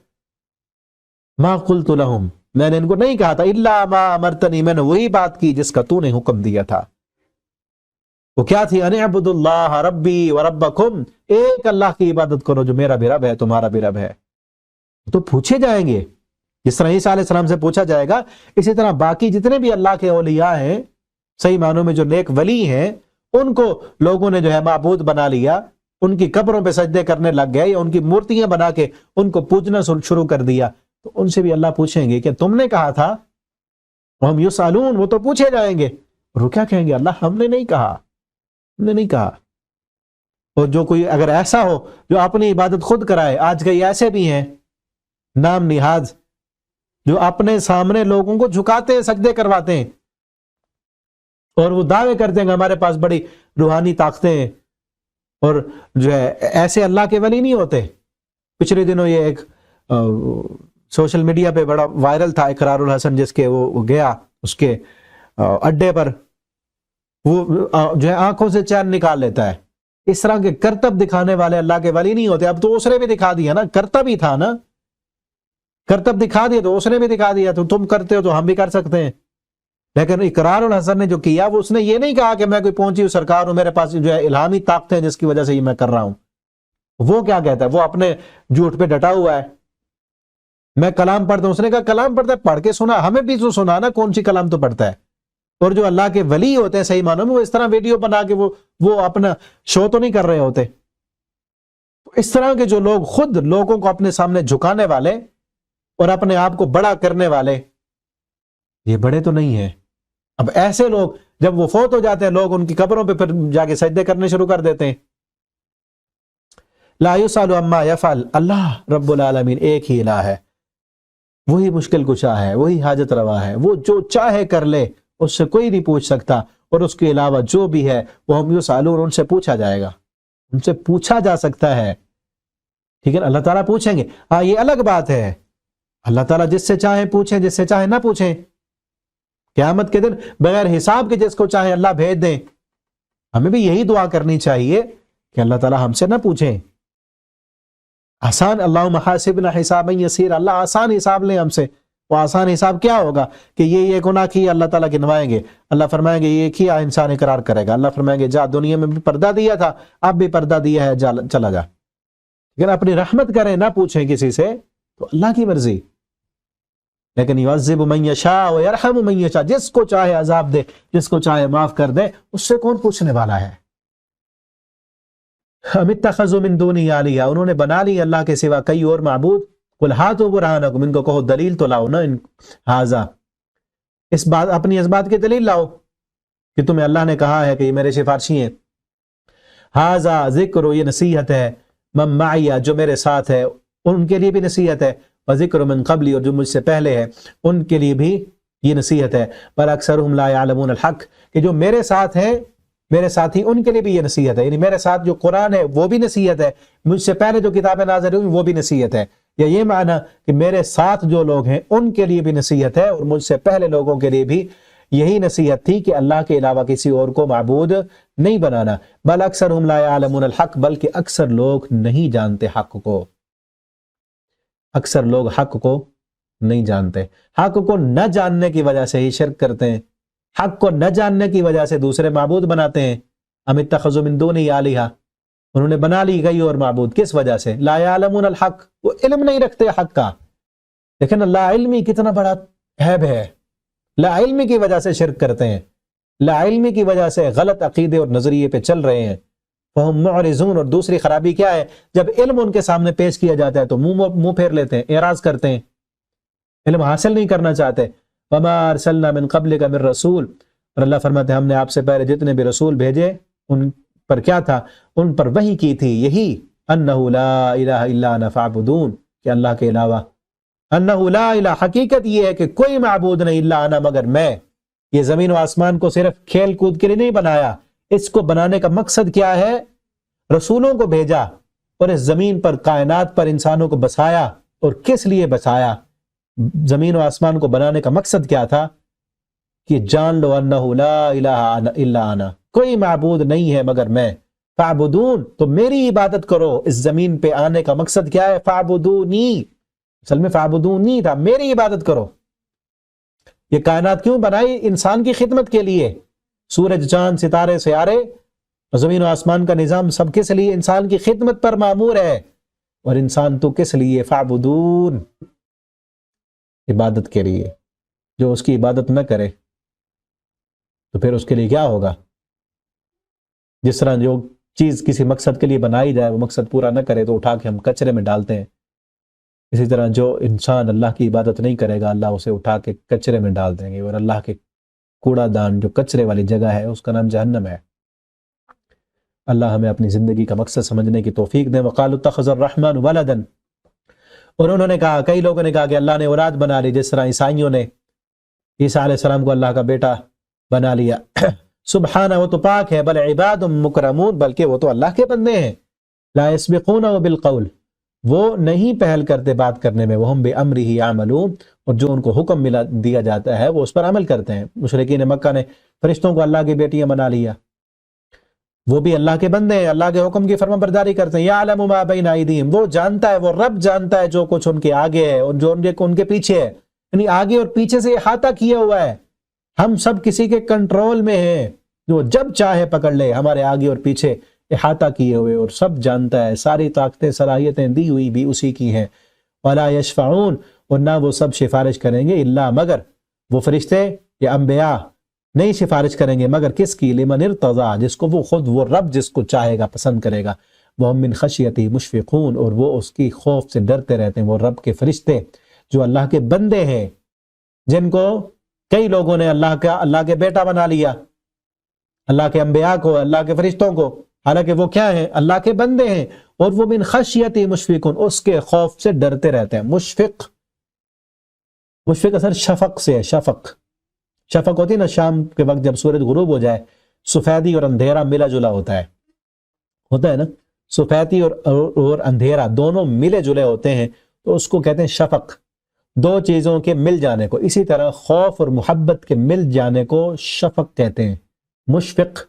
ما قلت لہم، میں نے ان کو نہیں کہا تھا، الا ما امرتنی، میں نے وہی بات کی جس کا تو نے حکم دیا تھا۔ وہ کیا تھی؟ ان اعبدوا اللہ ربی وربکم، ایک اللہ کی عبادت کرو جو میرا بھی رب ہے تمہارا بھی رب ہے۔ تو پوچھے جائیں گے، جس طرح عیسیٰ علیہ السلام سے پوچھا جائے گا، اسی طرح باقی جتنے بھی اللہ کے اولیاء ہیں، صحیح معنوں میں جو نیک ولی ہیں، ان کو لوگوں نے جو ہے معبود بنا لیا، ان کی قبروں پہ سجدے کرنے لگ گئے، یا ان کی مورتیاں بنا کے ان کو پوجنا شروع کر دیا، تو ان سے بھی اللہ پوچھیں گے کہ تم نے کہا تھا، ہم یسالون، وہ تو پوچھے جائیں گے، اور وہ کیا کہیں گے؟ اللہ ہم نے نہیں کہا، ہم نے نہیں کہا۔ اور جو کوئی اگر ایسا ہو جو اپنی عبادت خود کرائے، آج کئی ایسے بھی ہیں نام نہاد جو اپنے سامنے لوگوں کو جھکاتے ہیں، سجدے کرواتے ہیں، اور وہ دعوے کرتے ہیں کہ ہمارے پاس بڑی روحانی طاقتیں ہیں، اور جو ہے ایسے اللہ کے ولی نہیں ہوتے۔ پچھلے دنوں یہ ایک سوشل میڈیا پہ بڑا وائرل تھا اقرار الحسن، جس کے وہ گیا اس کے اڈے پر، وہ جو ہے آنکھوں سے چین نکال لیتا ہے۔ اس طرح کے کرتب دکھانے والے اللہ کے ولی نہیں ہوتے۔ اب تو اس نے بھی دکھا دیا نا، کرتب ہی تھا نا، کرتب دکھا دیا تو اس نے بھی دکھا دیا، تو تم کرتے ہو تو ہم بھی کر سکتے ہیں۔ لیکن اقرار الحسن نے جو کیا، وہ اس نے یہ نہیں کہا کہ میں کوئی پہنچی ہوں سرکار ہوں، میرے پاس جو ہے الہامی طاقتیں جس کی وجہ سے یہ میں کر رہا ہوں۔ وہ کیا کہتا ہے؟ وہ اپنے جھوٹ پہ ڈٹا ہوا ہے۔ میں کلام پڑھتا ہوں، اس نے کہا کلام پڑھتا ہے، پڑھ کے سنا، ہمیں بھی تو سنا نا کون سی کلام تو پڑھتا ہے۔ اور جو اللہ کے ولی ہوتے ہیں صحیح معنوں میں، وہ اس طرح ویڈیو بنا کے وہ اپنا شو تو نہیں کر رہے ہوتے۔ اس طرح کے جو لوگ خود لوگوں کو اپنے سامنے جھکانے والے اور اپنے آپ کو بڑا کرنے والے، یہ بڑے تو نہیں ہیں۔ اب ایسے لوگ جب وہ فوت ہو جاتے ہیں، لوگ ان کی قبروں پہ پھر جا کے سجدے کرنے شروع کر دیتے ہیں۔ لا یسأل عما یفعل، اللہ رب العالمین ایک ہی الہ ہے، وہی مشکل کشا ہے، وہی حاجت روا ہے، وہ جو چاہے کر لے، اس سے کوئی نہیں پوچھ سکتا، اور اس کے علاوہ جو بھی ہے وہ ہم یسألون، ان سے پوچھا جائے گا، ان سے پوچھا جا سکتا ہے۔ ٹھیک ہے، اللہ تعالیٰ پوچھیں گے، ہاں یہ الگ بات ہے، اللہ تعالیٰ جس سے چاہیں پوچھیں، جس سے چاہیں نہ پوچھیں۔ قیامت کے دن بغیر حساب کے جس کو چاہیں اللہ بھیج دیں۔ ہمیں بھی یہی دعا کرنی چاہیے کہ اللہ تعالیٰ ہم سے نہ پوچھیں۔ آسان، اللہم حاسبنا حسابا یسیرا، اللہ آسان حساب لیں ہم سے۔ وہ آسان حساب کیا ہوگا کہ یہ گناہ کیا، اللہ تعالیٰ گنوائیں گے، اللہ فرمائیں گے یہ کیا، انسان اقرار کرے گا، اللہ فرمائیں گے جا، دنیا میں بھی پردہ دیا تھا، اب بھی پردہ دیا ہے، چلا جا۔ لیکن اپنی رحمت کریں، نہ پوچھیں کسی سے، تو اللہ کی مرضی۔ لیکن یعذب من یشاء ویرحم من یشاء، جس کو چاہے عذاب دے، جس کو چاہے معاف کر دے، اس سے کون پوچھنے والا ہے؟ ام اتخذوا من دونہ آلیہ، انہوں نے بنا لی اللہ کے سوا کئی اور معبود۔ قل ہاتوا برہانکم، ان کو کہو دلیل تو لاؤ نا، ہاذا، اس بات، اپنی اس بات کی دلیل لاؤ کہ تمہیں اللہ نے کہا ہے کہ یہ میرے سفارشی ہیں۔ ہاذا ذکر، یہ نصیحت ہے، من معی، جو میرے ساتھ ہے ان کے لیے بھی نصیحت ہے، وذکر من قبلی، اور جو مجھ سے پہلے ہے ان کے لیے بھی یہ نصیحت ہے، بل اکثرهم لا يعلمون الحق، کہ جو میرے ساتھ ہیں، میرے ساتھی، ان کے لیے بھی یہ نصیحت ہے، یعنی میرے ساتھ جو قرآن ہے وہ بھی نصیحت ہے، مجھ سے پہلے جو کتابیں نازل ہوئی وہ بھی نصیحت ہے، یا یہ معنی کہ میرے ساتھ جو لوگ ہیں ان کے لیے بھی نصیحت ہے، اور مجھ سے پہلے لوگوں کے لیے بھی یہی نصیحت تھی کہ اللہ کے علاوہ کسی اور کو معبود نہیں بنانا۔ بل اکثرهم لا يعلمون الحق، بلکہ اکثر لوگ نہیں جانتے حق کو، اکثر لوگ حق کو نہیں جانتے، حق کو نہ جاننے کی وجہ سے ہی شرک کرتے ہیں، حق کو نہ جاننے کی وجہ سے دوسرے معبود بناتے ہیں۔ ام اتخذوا من دونہ آلیہ، انہوں نے بنا لی کئی اور معبود، کس وجہ سے؟ لا یعلمون الحق، وہ علم نہیں رکھتے حق کا۔ لیکن لا علمی کتنا بڑا عیب ہے، لا علمی کی وجہ سے شرک کرتے ہیں، لا علمی کی وجہ سے غلط عقیدے اور نظریے پہ چل رہے ہیں۔ فہم معرضون، اور دوسری خرابی کیا ہے؟ جب علم ان کے سامنے پیش کیا جاتا ہے تو منہ پھیر لیتے ہیں، اعراض کرتے ہیں، علم حاصل نہیں کرنا چاہتے۔ وما ارسلنا من قبلک من رسول، اور اللہ فرماتے ہیں ہم نے آپ سے پہلے جتنے بھی رسول بھیجے ان پر کیا تھا؟ ان پر وحی کی تھی یہی، انہ لا الہ الا انا فاعبدون، کہ اللہ کے علاوہ، انہ لا الہ، حقیقت یہ ہے کہ کوئی معبود نہیں، الا انا، مگر میں۔ یہ زمین و آسمان کو صرف کھیل کود کے لیے نہیں بنایا، اس کو بنانے کا مقصد کیا ہے؟ رسولوں کو بھیجا اور اس زمین پر، کائنات پر انسانوں کو بسایا، اور کس لیے بچایا؟ زمین و آسمان کو بنانے کا مقصد کیا تھا؟ کہ جان لو انہ لا الہ الا انا، کوئی معبود نہیں ہے مگر میں، فاعبدون، تو میری عبادت کرو۔ اس زمین پہ آنے کا مقصد کیا ہے؟ فاعبدونی، اصل میں فاعبدونی تھا، میری عبادت کرو۔ یہ کائنات کیوں بنائی؟ انسان کی خدمت کے لیے۔ سورج، چاند، ستارے، سیارے، زمین و آسمان کا نظام سب کس لیے؟ انسان کی خدمت پر معمور ہے۔ اور انسان تو کس لیے؟ فاعبدون، عبادت کے لیے۔ جو اس کی عبادت نہ کرے تو پھر اس کے لیے کیا ہوگا؟ جس طرح جو چیز کسی مقصد کے لیے بنائی جائے وہ مقصد پورا نہ کرے تو اٹھا کے ہم کچرے میں ڈالتے ہیں، اسی طرح جو انسان اللہ کی عبادت نہیں کرے گا اللہ اسے اٹھا کے کچرے میں ڈال دیں گے، اور اللہ کے کوڑا دان جو کچرے والی جگہ ہے اس کا نام جہنم ہے۔ اللہ ہمیں اپنی زندگی کا مقصد سمجھنے کی توفیق دیں۔ وقالوا اتخذ الرحمن ولدا، اور انہوں نے کہا، کئی لوگوں نے کہا کہ اللہ نے اولاد بنا لی، جس طرح عیسائیوں نے عیسیٰ علیہ السلام کو اللہ کا بیٹا بنا لیا۔ سبحانہ، وہ تو پاک ہے، بل عباد مکرمون، بلکہ وہ تو اللہ کے بندے ہیں۔ لا یسبقونہ بالقول، وہ نہیں پہل کرتے بات کرنے میں، وہم بامرہ یعملون، اور جو ان کو حکم دیا جاتا ہے وہ اس پر عمل کرتے ہیں۔ مشرکین مکہ نے فرشتوں کو اللہ کی بیٹیاں بنا لیا، وہ بھی اللہ کے بندے ہیں، اللہ کے حکم کی فرما برداری کرتے ہیں۔ یعلم ما بین ایدیہم، وہ جانتا ہے، وہ رب جانتا ہے جو کچھ ان کے آگے ہے اور جو ان کے پیچھے ہے، یعنی آگے اور پیچھے سے احاطہ کیا ہوا ہے۔ ہم سب کسی کے کنٹرول میں ہیں، جو جب چاہے پکڑ لے، ہمارے آگے اور پیچھے احاطہ کیے ہوئے، اور سب جانتا ہے، ساری طاقتیں صلاحیتیں دی ہوئی بھی اسی کی ہیں۔ ولا یشفعون، اور نہ وہ سب سفارش کریں گے، الا، مگر، وہ فرشتے یا انبیاء نہیں سفارش کریں گے مگر کس کی؟ لمن ارتضی، جس کو وہ خود، وہ رب جس کو چاہے گا پسند کرے گا۔ وہم من خشیتہ مشفقون، اور وہ اس کی خوف سے ڈرتے رہتے ہیں۔ وہ رب کے فرشتے جو اللہ کے بندے ہیں، جن کو کئی لوگوں نے اللہ کے بیٹا بنا لیا، اللہ کے انبیاء کو، اللہ کے فرشتوں کو، حالانکہ وہ کیا ہیں؟ اللہ کے بندے ہیں، اور وہ من خشیتہ مشفقون، اس کے خوف سے ڈرتے رہتے ہیں۔ مشفق اثر شفق سے ہے، شفق ہوتی ہے نا، شام کے وقت جب سورج غروب ہو جائے، سفیدی اور اندھیرا ملا جلا ہوتا ہے نا، سفیدی اور اندھیرا دونوں ملے جلے ہوتے ہیں، تو اس کو کہتے ہیں شفق، دو چیزوں کے مل جانے کو۔ اسی طرح خوف اور محبت کے مل جانے کو شفق کہتے ہیں۔ مشفق،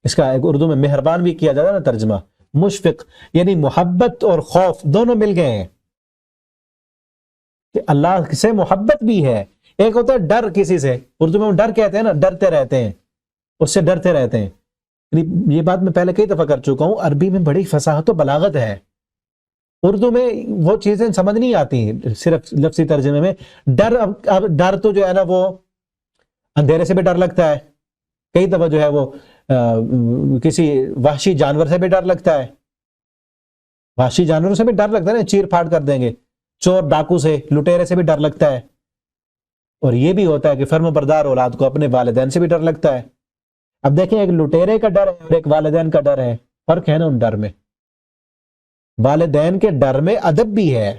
اس کا ایک اردو میں مہربان بھی کیا جاتا ہے نا ترجمہ، مشفق یعنی محبت اور خوف دونوں مل گئے ہیں، کہ اللہ سے محبت بھی ہے۔ ایک ہوتا ہے ڈر کسی سے، اردو میں ڈر کہتے ہیں نا، ڈرتے رہتے ہیں، اس سے ڈرتے رہتے ہیں۔ یہ بات میں پہلے کئی دفعہ کر چکا ہوں، عربی میں بڑی فصاحت و بلاغت ہے، اردو میں وہ چیزیں سمجھ نہیں آتی صرف لفظی ترجمے میں۔ ڈر تو جو ہے نا وہ اندھیرے سے بھی ڈر لگتا ہے، کئی دفعہ جو ہے وہ کسی وحشی جانور سے بھی ڈر لگتا ہے، وحشی جانوروں سے بھی ڈر لگتا ہے نا، چیر پھاڑ کر دیں گے۔ چور ڈاکو سے، لٹیرے سے بھی ڈر لگتا ہے، اور یہ بھی ہوتا ہے کہ فرم بردار اولاد کو اپنے والدین سے بھی ڈر لگتا ہے۔ اب دیکھیں، ایک لٹیرے کا ڈر ہے اور ایک والدین کا ڈر ہے، فرق ہے نا ان ڈر میں۔ والدین کے ڈر میں ادب بھی ہے،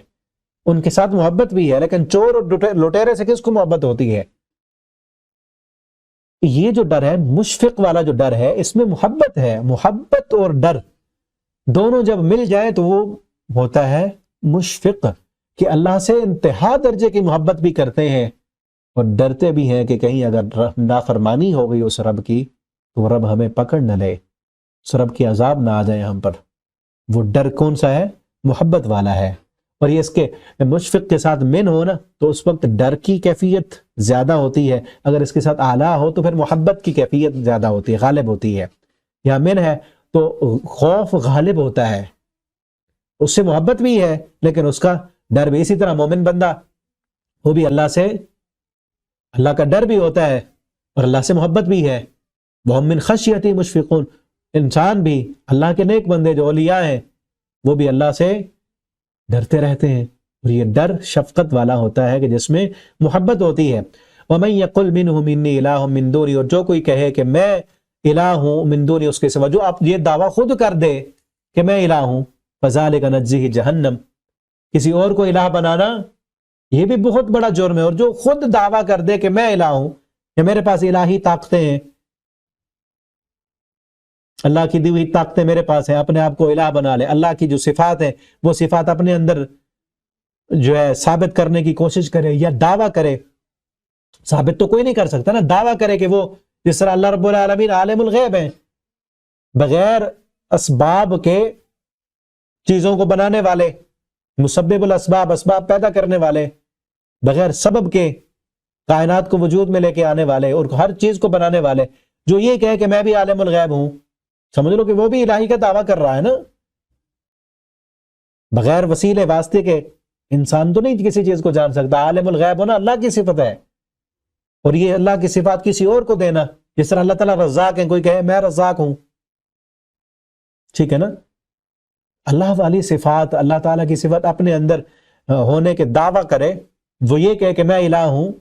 ان کے ساتھ محبت بھی ہے، لیکن چور اور لٹیرے سے کس کو محبت ہوتی ہے؟ یہ جو ڈر ہے، مشفق والا جو ڈر ہے، اس میں محبت ہے۔ محبت اور ڈر دونوں جب مل جائے تو وہ ہوتا ہے مشفق، کہ اللہ سے انتہا درجے کی محبت بھی کرتے ہیں اور ڈرتے بھی ہیں کہ کہیں اگر نافرمانی ہو گئی اس رب کی تو وہ رب ہمیں پکڑ نہ لے، اس رب کی عذاب نہ آ جائے ہم پر۔ وہ ڈر کون سا ہے؟ محبت والا ہے۔ اور یہ اس کے مشفق کے ساتھ من ہو نا، تو اس وقت ڈر کی کیفیت زیادہ ہوتی ہے، اگر اس کے ساتھ اعلیٰ ہو تو پھر محبت کی کیفیت زیادہ ہوتی ہے، غالب ہوتی ہے۔ یا من ہے تو خوف غالب ہوتا ہے، اس سے محبت بھی ہے لیکن اس کا ڈر بھی۔ اسی طرح مومن بندہ، وہ بھی اللہ کا ڈر بھی ہوتا ہے اور اللہ سے محبت بھی ہے۔ وہ من خشیتہ مشفقون، انسان بھی، اللہ کے نیک بندے جو اولیاء ہیں وہ بھی اللہ سے ڈرتے رہتے ہیں، اور یہ ڈر شفقت والا ہوتا ہے کہ جس میں محبت ہوتی ہے۔ وَمَن يَقُلْ مِنْهُمْ إِنِّي إِلَٰهٌ مِّن دُونِهِ، اور جو کوئی کہے کہ میں الہ ہوں من دونی، اس کے سوا، جو آپ یہ دعویٰ خود کر دے کہ میں الہ ہوں، فَذَلِكَ نَجْزِهِ جہنم، کسی اور کو الہ بنانا یہ بھی بہت بڑا جرم ہے۔ اور جو خود دعویٰ کر دے کہ میں الہ ہوں، کہ میرے پاس الہی طاقتیں ہیں، اللہ کی دی ہوئی طاقتیں میرے پاس ہیں، اپنے آپ کو الہ بنا لے، اللہ کی جو صفات ہیں وہ صفات اپنے اندر جو ہے ثابت کرنے کی کوشش کرے یا دعویٰ کرے، ثابت تو کوئی نہیں کر سکتا نا، دعویٰ کرے کہ وہ جس طرح اللہ رب العالمین عالم الغیب ہیں، بغیر اسباب کے چیزوں کو بنانے والے، مسبب الاسباب، اسباب پیدا کرنے والے، بغیر سبب کے کائنات کو وجود میں لے کے آنے والے اور ہر چیز کو بنانے والے، جو یہ کہے کہ میں بھی عالم الغیب ہوں، سمجھ لو کہ وہ بھی الہی کا دعویٰ کر رہا ہے نا، بغیر وسیلے واسطے کے انسان تو نہیں کسی چیز کو جان سکتا۔ عالم الغیب ہونا اللہ کی صفت ہے، اور یہ اللہ کی صفات کسی اور کو دینا، جس طرح اللہ تعالیٰ رزاق ہے، کوئی کہے میں رزاق ہوں، ٹھیک ہے نا، اللہ والی صفات، اللہ تعالیٰ کی صفت اپنے اندر ہونے کے دعویٰ کرے، وہ یہ کہے کہ میں الہ ہوں،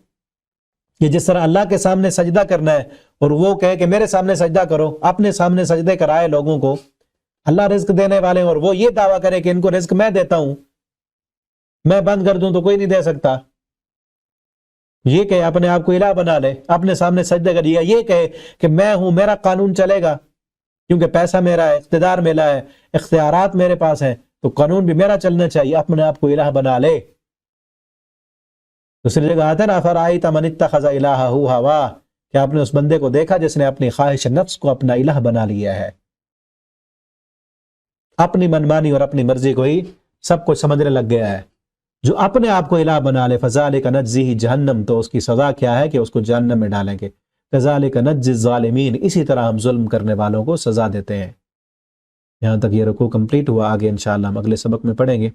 کہ جس طرح اللہ کے سامنے سجدہ کرنا ہے اور وہ کہے کہ میرے سامنے سجدہ کرو، اپنے سامنے سجدے کرائے لوگوں کو، اللہ رزق دینے والے ہیں، اور وہ یہ دعویٰ کرے کہ ان کو رزق میں دیتا ہوں، میں بند کر دوں تو کوئی نہیں دے سکتا، یہ کہے اپنے آپ کو الہ بنا لے، اپنے سامنے سجدے کریے، یہ کہے کہ میں ہوں، میرا قانون چلے گا کیونکہ پیسہ میرا ہے، اقتدار میرا ہے، اختیارات میرے پاس ہیں، تو قانون بھی میرا چلنا چاہیے، اپنے آپ کو الہ بنا لے۔ دوسری جگہ آتا ہے نا افرأیت من اتخذ الہہ ہوا، کہ آپ نے اس بندے کو دیکھا جس نے اپنی خواہش نفس کو اپنا الہ بنا لیا ہے، اپنی منمانی اور اپنی مرضی کو ہی سب کچھ سمجھنے لگ گیا ہے۔ جو اپنے آپ کو الہ بنا لے فذالک نجزیہ جہنم، تو اس کی سزا کیا ہے کہ اس کو جہنم میں ڈالیں گے۔ کذالک نجزی الظالمین، اسی طرح ہم ظلم کرنے والوں کو سزا دیتے ہیں۔ یہاں تک یہ رکوع کمپلیٹ ہوا، آگے انشاءاللہ ہم اگلے سبق میں پڑھیں گے۔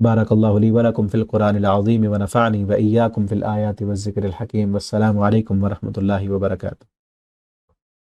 بارک اللہ لی ولکم فی القرآن العظیم ونفعنی وإیاکم فی الآیات والذکر الحکیم، والسلام علیکم ورحمۃ اللہ وبرکاتہ۔